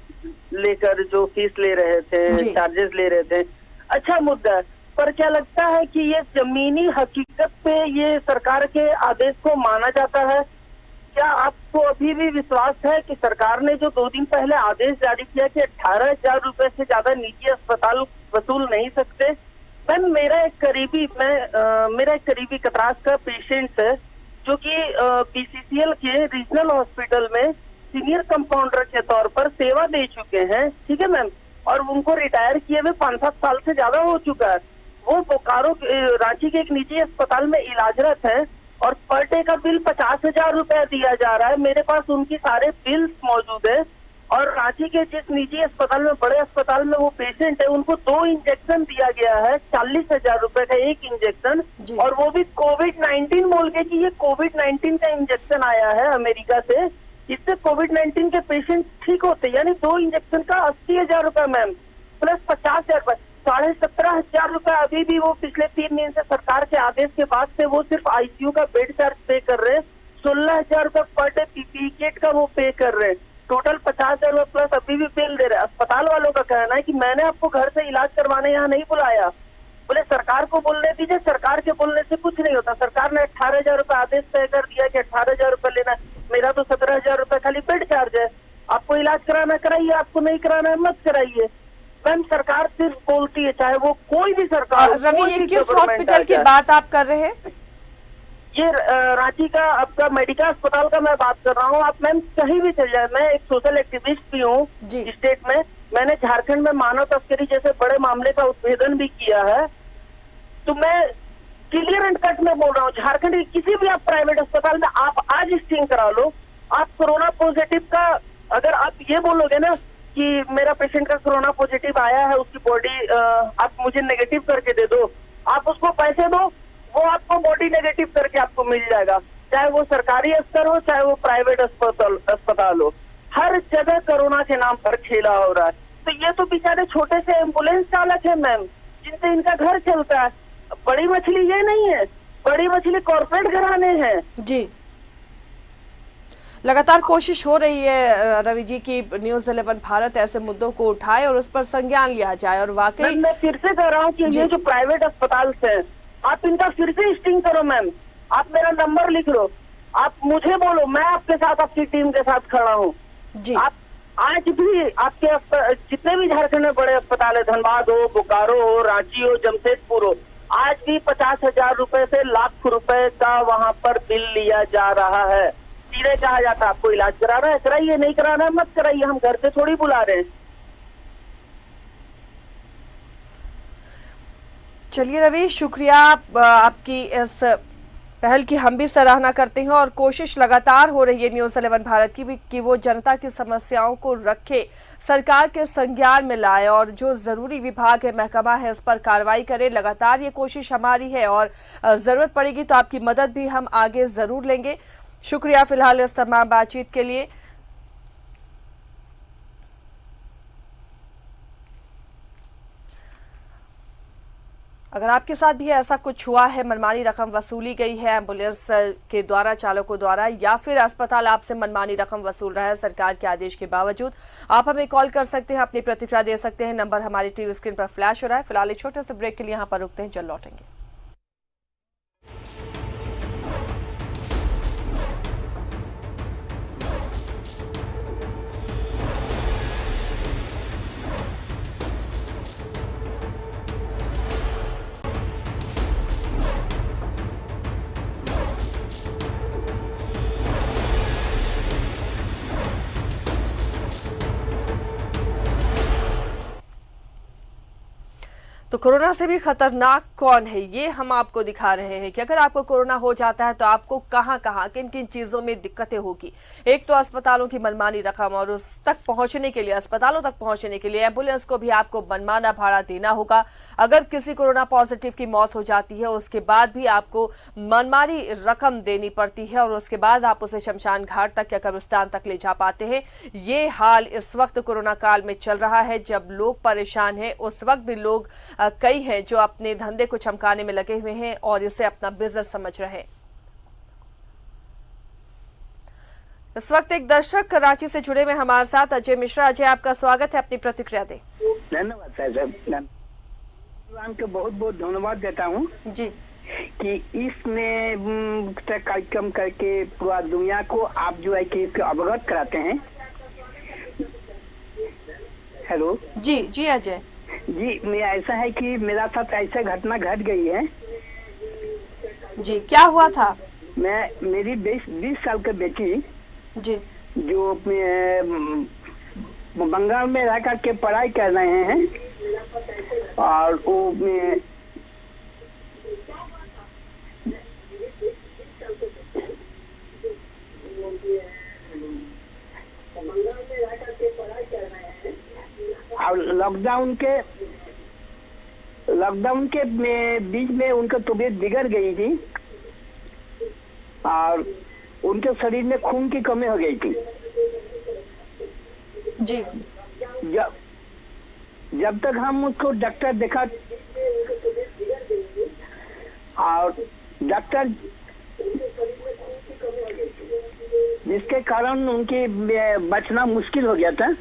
लेकर जो फीस ले रहे थे, चार्जेस ले रहे थे, अच्छा मुद्दा है। पर क्या लगता है कि ये जमीनी हकीकत पे ये सरकार के आदेश को माना जाता है? क्या आपको अभी भी विश्वास है कि सरकार ने जो 2 दिन पहले आदेश जारी किया कि 18,000 रुपए से ज्यादा निजी अस्पताल वसूल नहीं सकते? मैम, मेरा एक करीबी कतरास का पेशेंट है जो कि बीसीसीएल के रीजनल हॉस्पिटल में सीनियर कंपाउंडर के तौर पर सेवा दे चुके हैं, ठीक है मैम, और उनको रिटायर किए हुए 5-7 साल से ज्यादा हो चुका है। वो बोकारो रांची के एक निजी अस्पताल में इलाजरत है और पर डे का बिल 50,000 रुपया दिया जा रहा है। मेरे पास उनकी सारे बिल्स मौजूद है। और रांची के जिस निजी अस्पताल में, बड़े अस्पताल में वो पेशेंट है, उनको 2 इंजेक्शन दिया गया है, 40,000 रुपए का एक इंजेक्शन, और वो भी कोविड-19 बोल के कि ये कोविड-19 का इंजेक्शन आया है अमेरिका से, इससे कोविड-19 के पेशेंट ठीक होते। यानी 2 इंजेक्शन का 80,000 रुपए मैम, प्लस 50,000 रुपए, 17,500 रुपए अभी भी वो पिछले 3 दिन से सरकार के आदेश के बाद से वो सिर्फ आईसीयू का बेड चार्ज पे कर रहे हैं। 16,000 रुपए पर डे पीपीई किट का वो पे कर रहे हैं। टोटल 50,000 रुपए प्लस अभी भी बिल दे रहे हैं। अस्पताल वालों का कहना है कि मैंने आपको घर से इलाज करवाने यहाँ नहीं बुलाया। बोले सरकार को बोलने दीजिए, सरकार के बोलने से कुछ नहीं होता। सरकार ने 18,000 रुपए आदेश तय कर दिया कि 18,000 रुपए लेना। मेरा तो 17,000 रुपए खाली बेड चार्ज है। आपको इलाज कराना कराइए, आपको नहीं कराना है मत कराइए। मैम, सरकार सिर्फ बोलती है, चाहे वो कोई भी सरकार। रवि, ये किस हॉस्पिटल की बात आप कर रहे हैं? ये रांची का आपका मेडिका अस्पताल का मैं बात कर रहा हूँ। आप मैम कहीं भी चल जाए, मैं एक सोशल एक्टिविस्ट भी हूँ स्टेट में। मैंने झारखंड में मानव तस्करी जैसे बड़े मामले का उद्भेदन भी किया है। तो मैं क्लियर एंड कट में बोल रहा हूँ, झारखंड के किसी भी आप प्राइवेट अस्पताल में आप आज स्टिंग करा लो, आप कोरोना पॉजिटिव का अगर आप ये बोलोगे ना कि मेरा पेशेंट का कोरोना पॉजिटिव आया है, उसकी बॉडी आप मुझे नेगेटिव करके दे दो, आप उसको पैसे दो, वो आपको बॉडी नेगेटिव करके आपको मिल जाएगा, चाहे वो सरकारी अस्तर हो चाहे वो प्राइवेट अस्पताल हो। हर जगह कोरोना के नाम पर खेला हो रहा है। तो ये तो बेचारे छोटे से एम्बुलेंस चालक है मैम, जिनसे इनका घर चलता है। बड़ी मछली ये नहीं है, बड़ी मछली कॉर्पोरेट घराने हैं। जी, लगातार कोशिश हो रही है रवि जी की न्यूज़ 11 भारत ऐसे मुद्दों को उठाए और उस पर संज्ञान लिया जाए। और वाकई मैं फिर से कह रहा हूँ कि ये जो प्राइवेट अस्पताल से आप इनका फिर से स्टिंग करो मैम। आप मेरा नंबर लिख लो, आप मुझे बोलो, मैं आपके साथ आपकी टीम के साथ खड़ा हूँ। आप आज भी आपके जितने भी झारखंड में बड़े अस्पताल है, धनबाद हो, बोकारो हो, रांची हो, जमशेदपुर हो, आज भी 50,000 रुपए से लाख रुपए का वहाँ पर बिल लिया जा रहा है। सीधे कहा जाता है आपको इलाज कराना है कराइए, नहीं कराना है मत कराइए, हम घर से थोड़ी बुला रहे हैं। चलिए रवि, शुक्रिया आपकी इस पहल की हम भी सराहना करते हैं और कोशिश लगातार हो रही है न्यूज़ 11 भारत की भी कि वो जनता की समस्याओं को रखे, सरकार के संज्ञान में लाए और जो जरूरी विभाग है, महकमा है, इस पर कार्रवाई करे। लगातार ये कोशिश हमारी है और जरूरत पड़ेगी तो आपकी मदद भी हम आगे जरूर लेंगे। शुक्रिया फिलहाल इस तमाम बातचीत के लिए। अगर आपके साथ भी ऐसा कुछ हुआ है, मनमानी रकम वसूली गई है एम्बुलेंस के द्वारा, चालकों द्वारा, या फिर अस्पताल आपसे मनमानी रकम वसूल रहा है सरकार के आदेश के बावजूद, आप हमें कॉल कर सकते हैं, अपनी प्रतिक्रिया दे सकते हैं। नंबर हमारी टीवी स्क्रीन पर फ्लैश हो रहा है। फिलहाल एक छोटे से ब्रेक के लिए यहाँ पर रुकते हैं, जल्द लौटेंगे। तो कोरोना से भी खतरनाक कौन है, ये हम आपको दिखा रहे हैं कि अगर आपको कोरोना हो जाता है तो आपको कहां कहां किन किन चीजों में दिक्कतें होगी। एक तो अस्पतालों की मनमानी रकम, और उस तक पहुंचने के लिए, अस्पतालों तक पहुंचने के लिए एम्बुलेंस को भी आपको मनमाना भाड़ा देना होगा। अगर किसी कोरोना पॉजिटिव की मौत हो जाती है उसके बाद भी आपको मनमानी रकम देनी पड़ती है और उसके बाद आप उसे शमशान घाट तक या कब्रिस्तान तक ले जा पाते हैं। ये हाल इस वक्त कोरोना काल में चल रहा है, जब लोग परेशान हैं। उस वक्त भी लोग कई हैं जो अपने धंधे को चमकाने में लगे हुए हैं और इसे अपना बिजनेस समझ रहे हैं। इस वक्त एक दर्शक कराची से जुड़े हुए हमारे साथ अजय मिश्रा। अजय, आपका स्वागत है, अपनी प्रतिक्रिया दें। धन्यवाद साहब, को बहुत बहुत धन्यवाद देता हूँ जी कि इसमें कार्यक्रम करके पूरा दुनिया को आप जो है कि अवगत कराते हैं। हेलो जी जी अजय जी, मैं ऐसा है कि मेरा साथ ऐसा घटना घट गई है जी। क्या हुआ था? मेरी 20 साल की बेटी जी, जो बंगाल में रह कर के पढ़ाई कर रहे हैं और वो और लॉकडाउन के बीच में उनका तबीयत बिगड़ गई थी और उनके शरीर में खून की कमी हो गई थी जी। जब तक हम उसको डॉक्टर देखा और डॉक्टर जिसके कारण उनकी बचना मुश्किल हो गया था।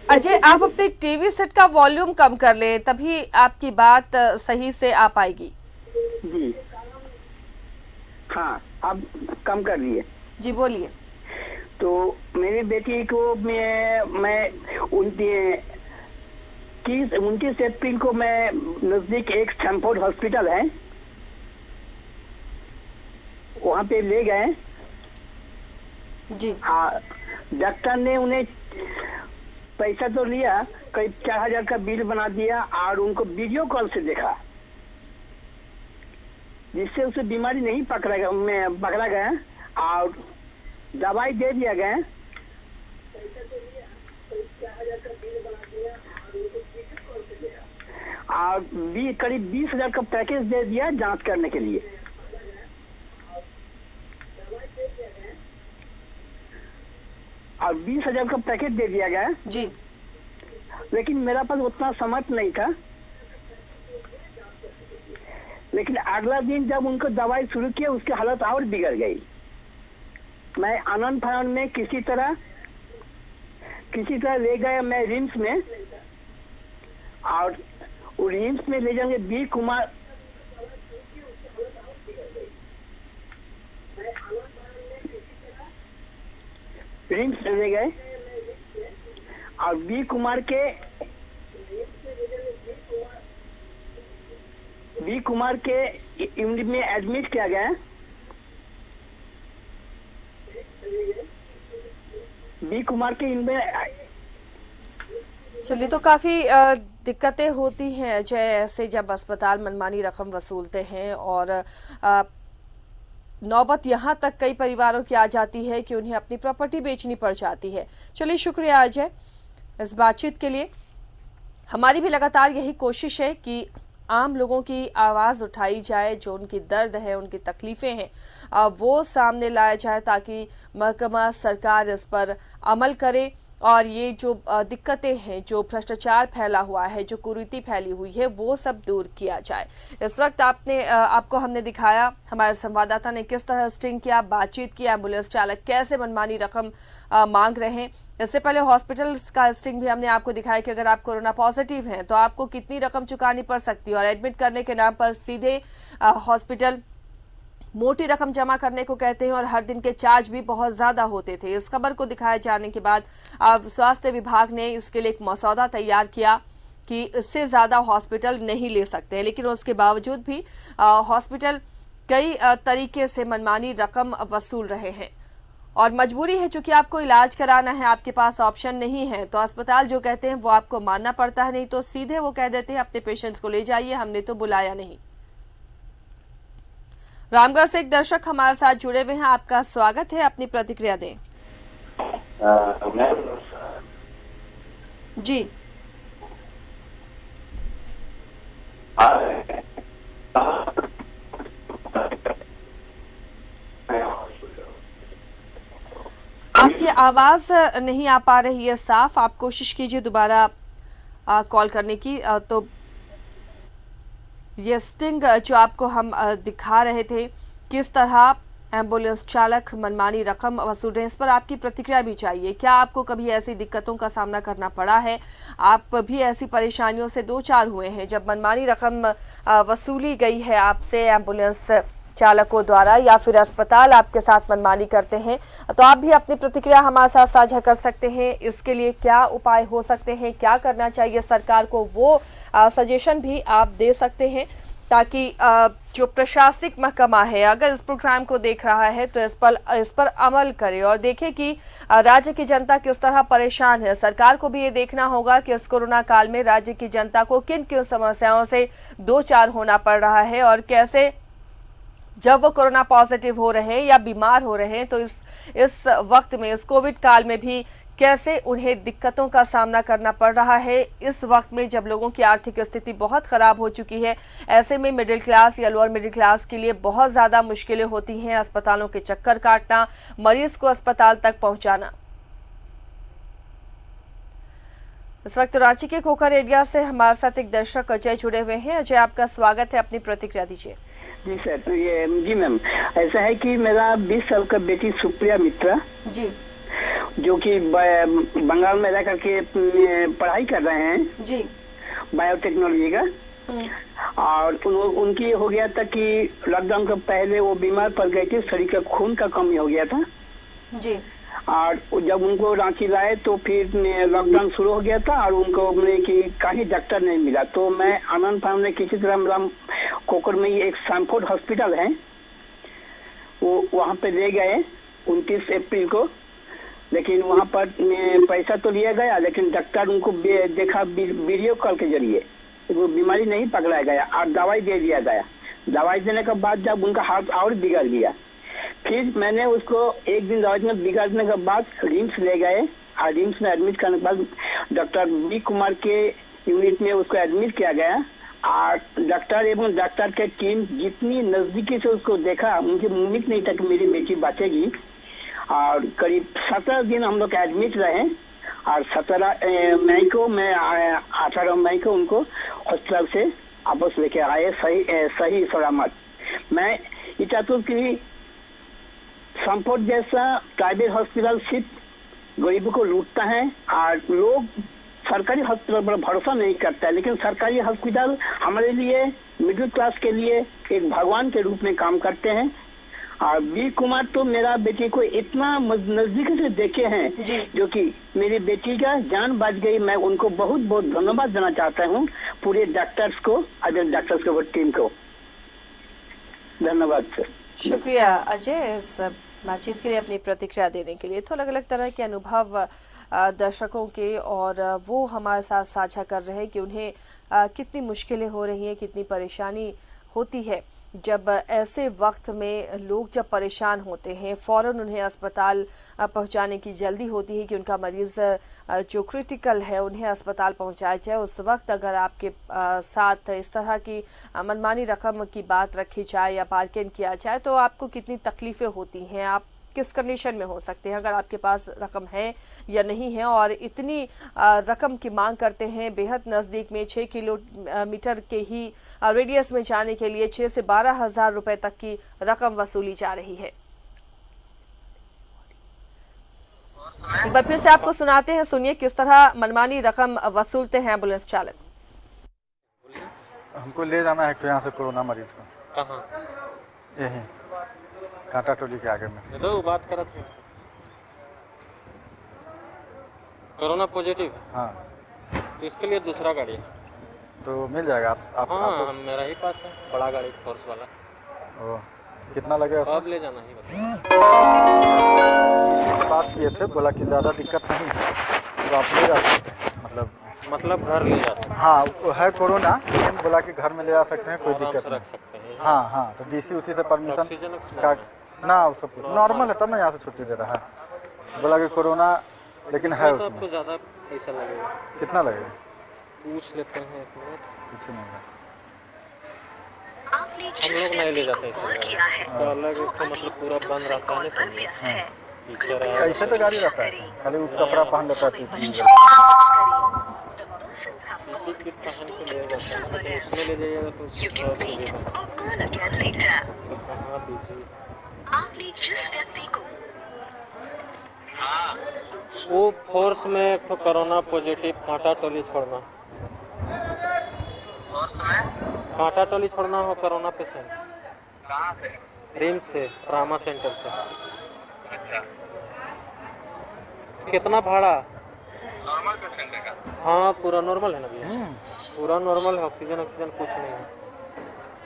अजय, आप अपने टीवी सेट का वॉल्यूम कम कर ले, तभी आपकी बात सही से आ पाएगी। जी हाँ, अब कम कर दिए जी, बोलिए। तो मेरी बेटी को मैं 29 अप्रैल को मैं नजदीक एक स्टैनफोर्ड हॉस्पिटल है वहाँ पे ले गए जी। हाँ, डॉक्टर ने उन्हें पैसा तो लिया, करीब 4000 का बिल बना दिया और उनको वीडियो कॉल से देखा, जिससे उसे बीमारी नहीं पकड़ा गया और दवाई दे दिया गया। और करीब 20,000 का पैकेज दे दिया जांच करने के लिए। और 20,000 का पैकेज दे दिया गया जी। लेकिन मेरा पास उतना समझ नहीं था। लेकिन अगला दिन जब उनको दवाई शुरू किया, उसकी हालत और बिगड़ गई। मैं आनंद फानंद में किसी तरह ले गया मैं रिम्स में, और रिम्स में ले जाएंगे बी कुमार रिम्स ले गए और बी कुमार के यूनिट में एडमिट किया गया। बी कुमार के इनमें चलिए, तो काफी दिक्कतें होती हैं अजय ऐसे जब अस्पताल मनमानी रकम वसूलते हैं, और नौबत यहाँ तक कई परिवारों की आ जाती है कि उन्हें अपनी प्रॉपर्टी बेचनी पड़ जाती है। चलिए, शुक्रिया अजय इस बातचीत के लिए। हमारी भी लगातार यही कोशिश है कि आम लोगों की आवाज़ उठाई जाए, जो उनकी दर्द है, उनकी तकलीफें हैं, वो सामने लाया जाए ताकि महकमा सरकार इस पर अमल करे और ये जो दिक्कतें हैं, जो भ्रष्टाचार फैला हुआ है, जो कुरीति फैली हुई है, वो सब दूर किया जाए। इस वक्त आपको हमने दिखाया, हमारे संवाददाता ने किस तरह स्टिंग किया, बातचीत की, एम्बुलेंस चालक कैसे मनमानी रकम मांग रहे हैं। इससे पहले हॉस्पिटल्स का स्टिंग भी हमने आपको दिखाया कि अगर आप कोरोना पॉजिटिव हैं तो आपको कितनी रकम चुकानी पड़ सकती है, और एडमिट करने के नाम पर सीधे हॉस्पिटल मोटी रकम जमा करने को कहते हैं और हर दिन के चार्ज भी बहुत ज्यादा होते थे। इस खबर को दिखाए जाने के बाद स्वास्थ्य विभाग ने इसके लिए एक मसौदा तैयार किया कि इससे ज्यादा हॉस्पिटल नहीं ले सकते हैं, लेकिन उसके बावजूद भी हॉस्पिटल कई तरीके से मनमानी रकम वसूल रहे हैं और मजबूरी है, चूंकि आपको इलाज कराना है, आपके पास ऑप्शन नहीं है, तो अस्पताल जो कहते हैं वो आपको मानना पड़ता है, नहीं तो सीधे वो कह देते हैं अपने पेशेंट्स को ले जाइए, हमने तो बुलाया नहीं। रामगढ़ से एक दर्शक हमारे साथ जुड़े हुए हैं, आपका स्वागत है, अपनी प्रतिक्रिया दें। जी आपकी आवाज नहीं आ पा रही है साफ, आप कोशिश कीजिए दोबारा कॉल करने की। तो ये स्टिंग जो आपको हम दिखा रहे थे, किस तरह एम्बुलेंस चालक मनमानी रकम वसूल रहे हैं, इस पर आपकी प्रतिक्रिया भी चाहिए। क्या आपको कभी ऐसी दिक्कतों का सामना करना पड़ा है? आप भी ऐसी परेशानियों से दो चार हुए हैं जब मनमानी रकम वसूली गई है आपसे एम्बुलेंस चालकों द्वारा, या फिर अस्पताल आपके साथ मनमानी करते हैं, तो आप भी अपनी प्रतिक्रिया हमारे साथ साझा कर सकते हैं। इसके लिए क्या उपाय हो सकते हैं, क्या करना चाहिए सरकार को, वो सजेशन भी आप दे सकते हैं, ताकि जो प्रशासनिक महकमा है अगर इस प्रोग्राम को देख रहा है तो इस पर अमल करे और देखे कि राज्य की जनता किस तरह परेशान है। सरकार को भी ये देखना होगा कि इस कोरोना काल में राज्य की जनता को किन किन समस्याओं से दो चार होना पड़ रहा है, और कैसे जब वो कोरोना पॉजिटिव हो रहे हैं या बीमार हो रहे हैं तो इस वक्त में, इस कोविड काल में भी कैसे उन्हें दिक्कतों का सामना करना पड़ रहा है। इस वक्त में जब लोगों की आर्थिक स्थिति बहुत खराब हो चुकी है, ऐसे में मिडिल क्लास या लोअर मिडिल क्लास के लिए बहुत ज़्यादा मुश्किलें होती हैं, अस्पतालों के चक्कर काटना, मरीज को अस्पताल तक पहुंचाना। इस वक्त रांची के खोखर एरिया से हमारे साथ एक दर्शक अजय जुड़े हुए हैं। अजय, आपका स्वागत है, अपनी प्रतिक्रिया दीजिए। जी सर, तो जी मैम, ऐसा है कि मेरा 20 साल का बेटी सुप्रिया मित्रा जी, जो कि बंगाल में रह करके पढ़ाई कर रहे हैं जी, बायोटेक्नोलॉजी का, और उनकी हो गया था कि लॉकडाउन के पहले वो बीमार पड़ गई थी, शरीर का खून का कमी हो गया था जी, और जब उनको रांची लाए तो फिर लॉकडाउन शुरू हो गया था और उनको कि कहीं डॉक्टर नहीं मिला, तो मैं आनंद फार्म ने किसी तरह मतलब कोकर में एक सैनफोर्ड हॉस्पिटल है, वो वहाँ पे ले गए 29 अप्रैल को, लेकिन वहाँ पर पैसा तो लिया गया, लेकिन डॉक्टर उनको देखा वीडियो कॉल के जरिए, वो बीमारी नहीं पकड़ा गया और दवाई दे दिया गया। दवाई देने के बाद जब उनका हाथ और बिगड़ गया, फिर मैंने उसको एक दिन दवाई में बिगड़ने के बाद रिम्स ले गए और रिम्स में एडमिट करने के बाद डॉक्टर बी कुमार के यूनिट में उसको एडमिट किया गया और डॉक्टर एवं डॉक्टर के टीम जितनी नजदीकी से उसको देखा, मुझे उम्मीद नहीं था कि मेरी बेटी बचेगी। और करीब 17 दिन हम लोग एडमिट रहे और 17 मई को, मैं 18 मई को उनको हॉस्पिटल से वापस लेके आए सही सलामत। मैं ये चाहता हूँ कि संपोर्ट जैसा प्राइवेट हॉस्पिटल सिर्फ गरीबों को लूटता है और लोग सरकारी हॉस्पिटल पर भरोसा नहीं करता है, लेकिन सरकारी हॉस्पिटल हमारे लिए, मिडिल क्लास के लिए एक भगवान के रूप में काम करते हैं। और बी कुमार तो मेरा बेटी को इतना नजदीक से देखे हैं जो कि मेरी बेटी का जान बच गई। मैं उनको बहुत बहुत धन्यवाद देना चाहता हूँ, पूरे डॉक्टर्स को, अदर डॉक्टर्स को, टीम को धन्यवाद सर। शुक्रिया अजय इस बातचीत के लिए, अपनी प्रतिक्रिया देने के लिए। तो अलग अलग तरह के अनुभव दर्शकों के और वो हमारे साथ साझा कर रहे हैं कि उन्हें कितनी मुश्किलें हो रही हैं, कितनी परेशानी होती है। जब ऐसे वक्त में लोग जब परेशान होते हैं, फौरन उन्हें अस्पताल पहुंचाने की जल्दी होती है कि उनका मरीज जो क्रिटिकल है उन्हें अस्पताल पहुंचाया जाए। उस वक्त अगर आपके साथ इस तरह की मनमानी रकम की बात रखी जाए या बार्गेन किया जाए तो आपको कितनी तकलीफें होती हैं, आप किस कंडीशन में हो सकते हैं अगर आपके पास रकम है या नहीं है। और इतनी रकम की मांग करते हैं, बेहद नज़दीक में 6 किलोमीटर के ही रेडियस में जाने के लिए 6 से 12 हज़ार रुपए तक की रकम वसूली जा रही है। एक बार फिर से आपको सुनाते हैं, सुनिए किस तरह मनमानी रकम वसूलते हैं एम्बुलेंस चालक। हमको ले जाना है यहाँ से कोरोना मरीज को। कहाँ? यहीं कांटा टोली के आगे में। दो बात करत है। Corona positive? हाँ। तो इसके लिए दूसरा गाड़ी है तो मिल जाएगा आप? हाँ, मेरा ही पास है बड़ा गाड़ी, फोर्स वाला। ओ, कितना लगेगा? अब ले जाना ही बताओ। बात किए थे, बोला कि ज़्यादा दिक्कत नहीं है तो आप ले जा सकते हैं, मतलब घर ले जाते हैं। हाँ है कोरोना, लेकिन बोला कि घर में ले जा सकते हैं, कोई दिक्कत नहीं। रख सकते हैं। हाँ हाँ, तो डीसी उसी से परमिशन का ना, वो सब कुछ नॉर्मल है, तब ना यहाँ से छुट्टी दे रहा है। बोला कि कोरोना लेकिन है उसमें। आपको ज़्यादा पैसा लगेगा। कितना लगेगा? पूछ लेते हैं एक मिनट। कुछ नहीं है, हम लोग नहीं ले जाते हैं, अलग तो मतलब पूरा बंद रहता है ना, समझे? पीछे ऐसे तो गाड़ी रहता है, खाली वो कपड़ा पहन लेता है, किट पहन के ले जाता है, लेकिन उसमें ले जाइएगा तो कहाँ बिजी। वो फोर्स में एक तो कोरोना पॉजिटिव कांटा टोली छोड़ना। कांटा टोली छोड़ना हो कोरोना पेशेंट। कहाँ से? रिम्स से, ट्रामा सेंटर से। अच्छा। कितना भाड़ा? नॉर्मल पेशेंट है? हाँ पूरा नॉर्मल है ना भैया, पूरा नॉर्मल है, ऑक्सीजन कुछ नहीं है।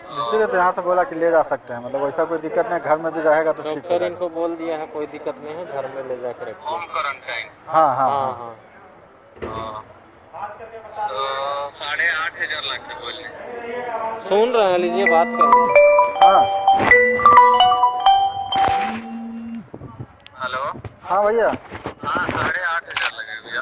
इसीलिए तो यहाँ से बोला कि ले जा सकते हैं, मतलब वैसा कोई दिक्कत नहीं, घर में भी रहेगा तो ठीक है। डॉक्टर इनको बोल दिया है कोई दिक्कत नहीं है, घर में ले जाकर रखिए। Home quarantine? हाँ हाँ हाँ हाँ। तो 8,500 लाख के बोलिए। सुन रहे हैं, लीजिए बात कर। हाँ हेलो। हाँ भैया। हाँ 8,500 लगे भैया।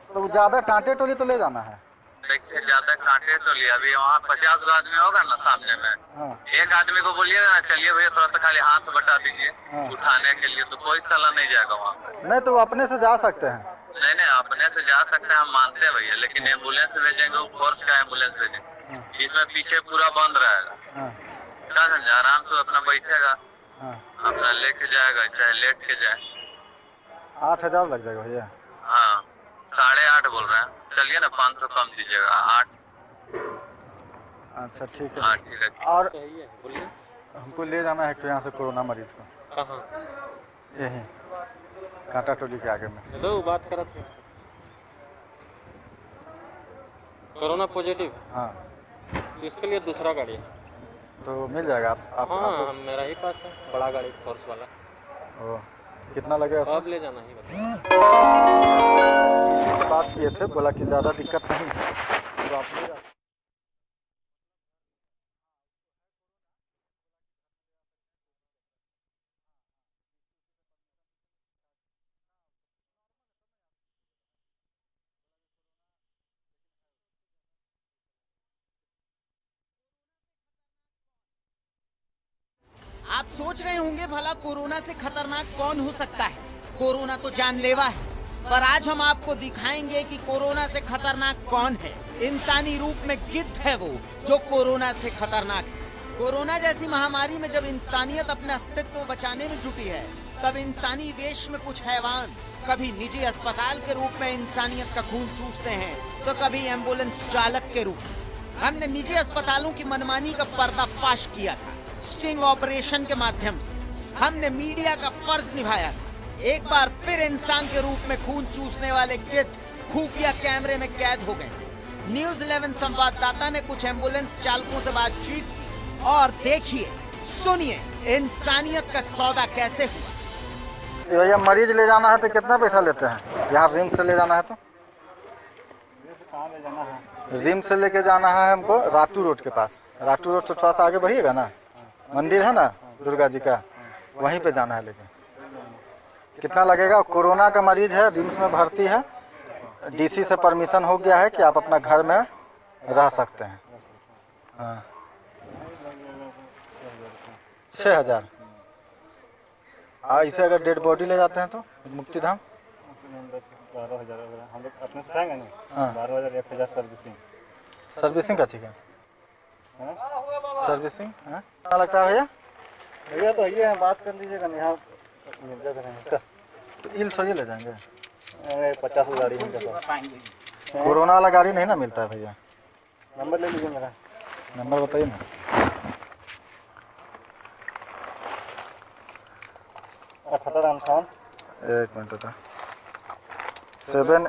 तो ज़्यादा कांटे टोली तो ले जाना है। देखिए ज्यादा कांटे तो लिया, अभी वहाँ 50 आदमी होगा ना सामने में। हाँ। एक आदमी को बोलिए ना, चलिए भैया थोड़ा सा खाली हाथ बटा दीजिए। हाँ। उठाने के लिए तो कोई चला नहीं जाएगा वहाँ पे। नहीं तो अपने से जा सकते हैं। नहीं अपने से जा सकते हैं, हम मानते हैं भैया, लेकिन एम्बुलेंस भेजेंगे, वो फोर्स का एम्बुलेंस भेजेंगे, इसमें पीछे पूरा बंद रहेगा। क्या समझे? आराम से अपना बैठेगा, अपना लेके जाएगा, चाहे लेट के जाए। 8,000 लग जाएगा भैया। हाँ 8.5 बोल रहे हैं, चलिए ना 500 कम दीजिएगा। 8। अच्छा ठीक है। हाँ ठीक है। और बोलिए। हमको ले जाना है तो यहाँ से कोरोना मरीज को। कहाँ? यहीं कांटा टोली के आगे में। दो बात करत है। Corona positive? हाँ। तो इसके लिए दूसरा गाड़ी है तो मिल जाएगा आप? हाँ मेरा ही पास है बड़ा गाड़ी, फोर्स वाला। ओ, कितना लगेगा? अब ले जाना ही बताओ। किसी से बात किए थे, बोला कि ज़्यादा दिक्कत नहीं है तो आप ले जाओ। आप सोच रहे होंगे भला कोरोना से खतरनाक कौन हो सकता है। कोरोना तो जानलेवा है, पर आज हम आपको दिखाएंगे कि कोरोना से खतरनाक कौन है। इंसानी रूप में गिद्ध है वो जो कोरोना से खतरनाक है। कोरोना जैसी महामारी में जब इंसानियत अपने अस्तित्व बचाने में जुटी है, तब इंसानी वेश में कुछ हैवान कभी निजी अस्पताल के रूप में इंसानियत का खून चूसते हैं, तो कभी एम्बुलेंस चालक के रूप में। हमने निजी अस्पतालों की मनमानी का पर्दाफाश किया था। स्टिंग ऑपरेशन के माध्यम से हमने मीडिया का फर्ज निभाया था। एक बार फिर इंसान के रूप में खून चूसने वाले गिद्ध खुफिया कैमरे में कैद हो गए। न्यूज़ 11 संवाददाता ने कुछ एम्बुलेंस चालकों से बातचीत की और देखिए, सुनिए इंसानियत का सौदा कैसे हुआ। भैया मरीज ले जाना है तो कितना पैसा लेते हैं? यहाँ रिम्स से ले जाना है तो? कहाँ ले जाना है? रिम्स से लेके जाना है हमको रातू रोड के पास। रातू रोड से थोड़ा सा आगे बढ़िएगा ना, मंदिर है ना दुर्गा जी का, वहीं पे जाना है। लेकिन कितना लगेगा? कोरोना का मरीज है, रिम्स में भर्ती है, डीसी से परमिशन हो गया है कि आप अपना घर में रह सकते हैं। हाँ 6,000। इसे अगर डेड बॉडी ले जाते हैं तो मुक्ति धाम 12,000 हम लोग अपने से जाएंगे ना। हाँ 12,000 1,000 सर्विसिंग। सर्विसिंग का ठीक है, सर्विसिंग कितना लगता है भैया? भैया तो ये बात कर लीजिएगा ना, यहाँ मिल जाएगा तो इल सही ले जाएंगे। 50 गाड़ी है। कोरोना वाला गाड़ी नहीं ना मिलता है भैया। नंबर ले लीजिए मेरा। नंबर बताइए ना। एक मिनट था। 78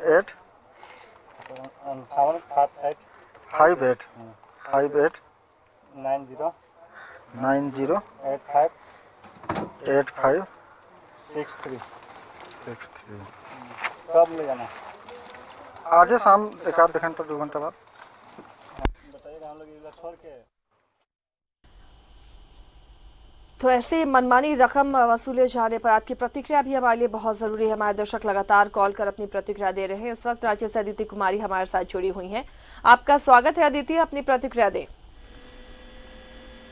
58 90 85 63। कब ले जाना? आज शाम 1 घंटा 2 घंटा बाद बताइएगा, हम लोग इधर छोड़ के। तो ऐसे मनमानी रकम वसूले जाने पर आपकी प्रतिक्रिया भी हमारे लिए बहुत जरूरी है। हमारे दर्शक लगातार कॉल कर अपनी प्रतिक्रिया दे रहे हैं। इस वक्त राज्य से अदिति कुमारी हमारे साथ जुड़ी हुई हैं। आपका स्वागत है अदिति, अपनी प्रतिक्रिया दें।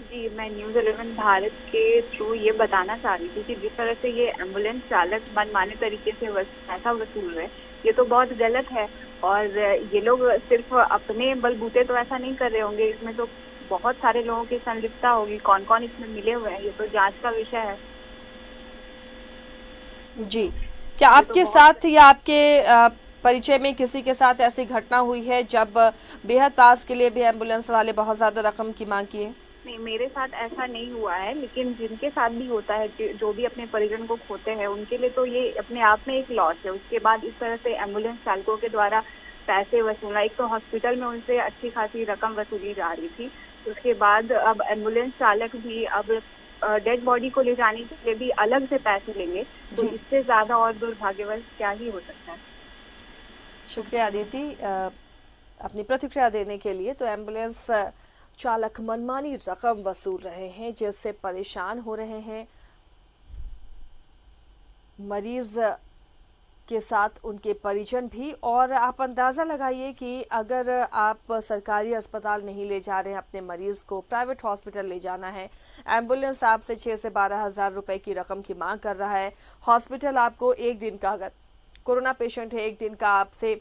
जी, मैं न्यूज़ 11 भारत के थ्रू ये बताना चाह रही थी कि जिस तरह से ये एम्बुलेंस चालक मनमाने तरीके से पैसा वसूल रहे, ये तो बहुत गलत है। और ये लोग सिर्फ अपने बलबूते तो ऐसा नहीं कर रहे होंगे, इसमें तो बहुत सारे लोगों की संलिप्तता होगी। कौन कौन इसमें मिले हुए हैं, ये तो जांच का विषय है। जी, क्या आपके साथ या आपके परिचय में किसी के साथ ऐसी घटना हुई है जब बेहद पास के लिए भी एम्बुलेंस वाले बहुत ज्यादा रकम की मांग की है? नहीं, मेरे साथ ऐसा नहीं हुआ है, लेकिन जिनके साथ भी होता है, जो भी अपने परिजन को खोते हैं, उनके लिए तो ये अपने आप में एक लॉस है। उसके बाद इस तरह से एम्बुलेंस चालकों के द्वारा पैसे वसूलना, एक तो हॉस्पिटल में उनसे अच्छी खासी रकम वसूली जा रही थी, उसके बाद अब एम्बुलेंस चालक भी अब डेड बॉडी को ले जाने के लिए भी अलग से पैसे लेंगे, तो इससे ज्यादा और दुर्भाग्यवश क्या ही हो सकता है। शुक्रिया अदिति अपनी प्रतिक्रिया देने के लिए। तो एम्बुलेंस चालक मनमानी रकम वसूल रहे हैं, जिससे परेशान हो रहे हैं मरीज के साथ उनके परिजन भी। और आप अंदाज़ा लगाइए कि अगर आप सरकारी अस्पताल नहीं ले जा रहे हैं अपने मरीज को, प्राइवेट हॉस्पिटल ले जाना है, एम्बुलेंस आपसे 6 से 12,000 रुपए की रकम की मांग कर रहा है, हॉस्पिटल आपको एक दिन का, अगर कोरोना पेशेंट है, एक दिन का आपसे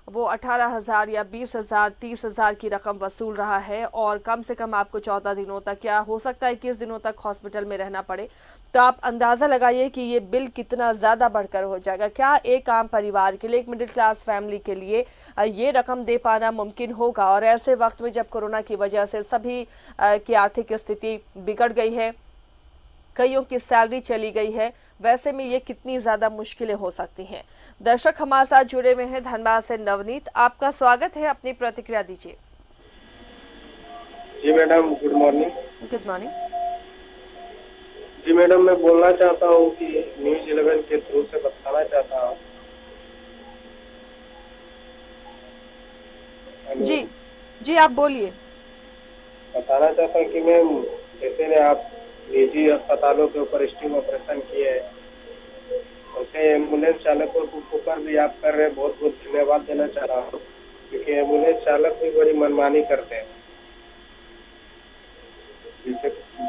वो 18,000 या 20,000 30,000 की रकम वसूल रहा है, और कम से कम आपको 14 दिनों तक, क्या हो सकता है 21 दिनों तक हॉस्पिटल में रहना पड़े, तो आप अंदाज़ा लगाइए कि ये बिल कितना ज़्यादा बढ़कर हो जाएगा। क्या एक आम परिवार के लिए, एक मिडिल क्लास फैमिली के लिए ये रकम दे पाना मुमकिन होगा? और ऐसे वक्त में जब कोरोना की वजह से सभी की आर्थिक स्थिति बिगड़ गई है, कईयों की सैलरी चली गई है, वैसे में ये कितनी ज्यादा मुश्किलें हो सकती हैं। दर्शक हमारे साथ जुड़े हुए हैं धनबाद से नवनीत, आपका स्वागत है, अपनी प्रतिक्रिया दीजिए। जी madam, good morning. Good morning. जी मैडम, मैं बोलना चाहता हूँ कि न्यूज 11 के थ्रू से बताना चाहता हूँ। जी जी, आप बोलिए। बताना चाहता हूँ कि मैम, जैसे ने आप निजी अस्पतालों के ऊपर स्टिंग ऑपरेशन किए हैं, उसके एम्बुलेंस चालकों के ऊपर भी आप कर रहे हैं, बहुत बहुत धन्यवाद देना चाह रहा हूँ, क्योंकि एम्बुलेंस चालक भी बड़ी मनमानी करते हैं।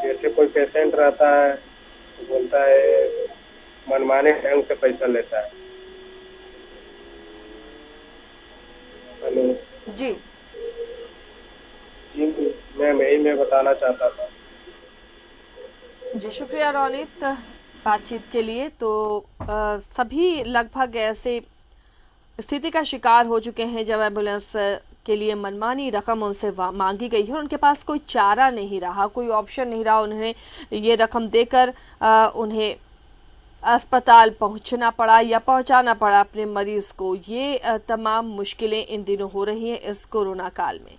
जैसे कोई पेशेंट रहता है तो बोलता है मनमाने ढंग से पैसा लेता है। हेलो जी जी मैम, यही मैं बताना चाहता था। जी, शुक्रिया रौनित बातचीत के लिए। तो सभी लगभग ऐसे स्थिति का शिकार हो चुके हैं जब एम्बुलेंस के लिए मनमानी रकम उनसे मांगी गई है और उनके पास कोई चारा नहीं रहा, कोई ऑप्शन नहीं रहा, उन्हें ये रकम देकर उन्हें अस्पताल पहुंचना पड़ा या पहुंचाना पड़ा अपने मरीज को। ये तमाम मुश्किलें इन दिनों हो रही हैं इस कोरोना काल में।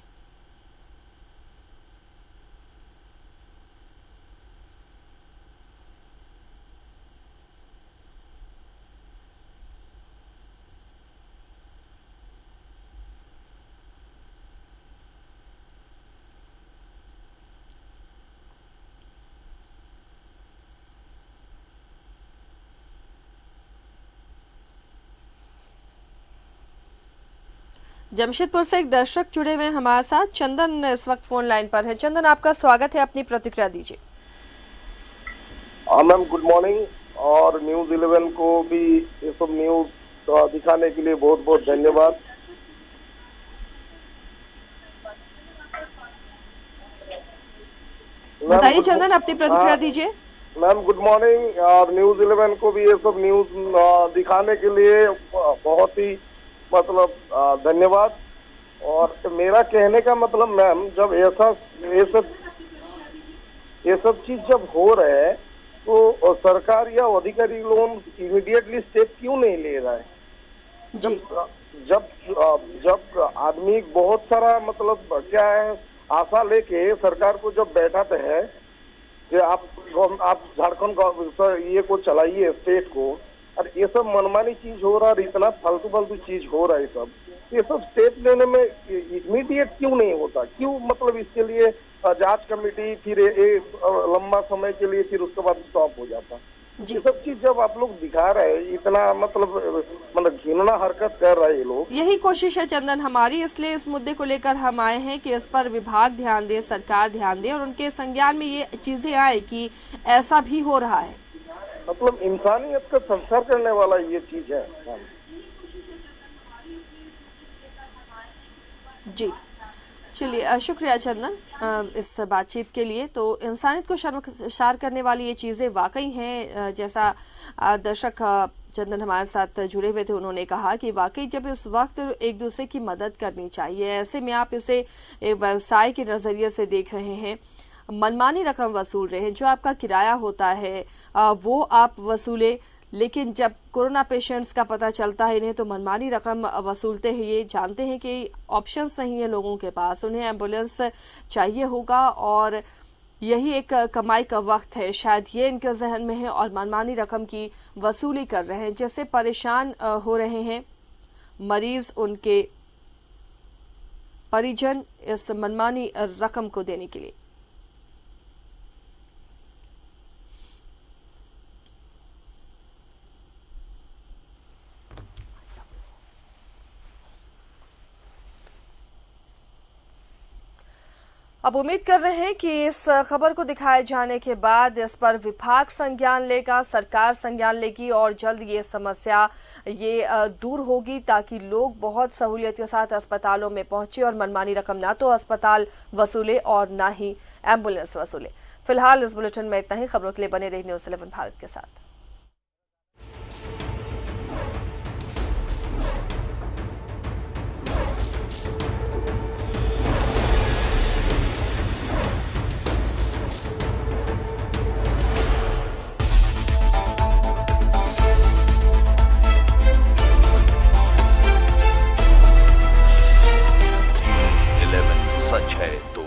जमशेदपुर से एक दर्शक जुड़े हुए हैं हमारे साथ। चंदन इस वक्त फोन लाइन पर है। चंदन, आपका स्वागत है, अपनी प्रतिक्रिया दीजिए। मैम गुड मॉर्निंग, और न्यूज 11 को भी ये सब न्यूज दिखाने के लिए बहुत बहुत धन्यवाद। बताइए चंदन, अपनी प्रतिक्रिया दीजिए। मैम गुड मॉर्निंग, और न्यूज 11 को भी ये सब न्यूज दिखाने के लिए बहुत ही मतलब धन्यवाद। और मेरा कहने का मतलब मैम, जब ये सब चीज जब हो रहा है तो सरकार या अधिकारी लोग इमीडिएटली स्टेप क्यों नहीं ले रहा है? जब आदमी बहुत सारा मतलब क्या है आशा लेके सरकार को जब बैठाते हैं कि आप झारखंड ये को चलाइए स्टेट को, और ये सब मनमानी चीज हो रहा है, इतना फालतू चीज हो रहा है सब, ये सब स्टेप लेने में इमीडिएट क्यों नहीं होता? क्यों मतलब इसके लिए जांच कमेटी, फिर लंबा समय के लिए, फिर उसके बाद स्टॉप हो जाता? ये सब चीज जब आप लोग दिखा रहे हैं, इतना मतलब घिनौना हरकत कर रहे हैं लोग। यही कोशिश है चंदन हमारी, इसलिए इस मुद्दे को लेकर हम आए हैं कि इस पर विभाग ध्यान दे, सरकार ध्यान दे और उनके संज्ञान में ये चीजें आए कि ऐसा भी हो रहा है। मतलब इंसानियत का संसार करने वाला ये चीज है। जी चलिए, शुक्रिया चंदन इस बातचीत के लिए। तो इंसानियत को शर्मसार करने वाली ये चीज़ें वाकई हैं। जैसा दर्शक चंदन हमारे साथ जुड़े हुए थे, उन्होंने कहा कि वाकई जब इस वक्त एक दूसरे की मदद करनी चाहिए, ऐसे में आप इसे एक व्यवसाय के नज़रिए से देख रहे हैं, मनमानी रकम वसूल रहे हैं। जो आपका किराया होता है वो आप वसूले, लेकिन जब कोरोना पेशेंट्स का पता चलता है इन्हें तो मनमानी रकम वसूलते हैं। ये जानते हैं कि ऑप्शंस नहीं है लोगों के पास, उन्हें एम्बुलेंस चाहिए होगा और यही एक कमाई का वक्त है, शायद ये इनके जहन में है, और मनमानी रकम की वसूली कर रहे हैं। जैसे परेशान हो रहे हैं मरीज, उनके परिजन इस मनमानी रकम को देने के लिए। अब उम्मीद कर रहे हैं कि इस खबर को दिखाए जाने के बाद इस पर विभाग संज्ञान लेगा, सरकार संज्ञान लेगी और जल्द ये समस्या दूर होगी, ताकि लोग बहुत सहूलियत के साथ अस्पतालों में पहुंचे और मनमानी रकम ना तो अस्पताल वसूले और ना ही एम्बुलेंस वसूले। फिलहाल इस बुलेटिन में इतना ही। खबरों के लिए बने रहिए न्यूज़ 11 भारत के साथ। सच है तो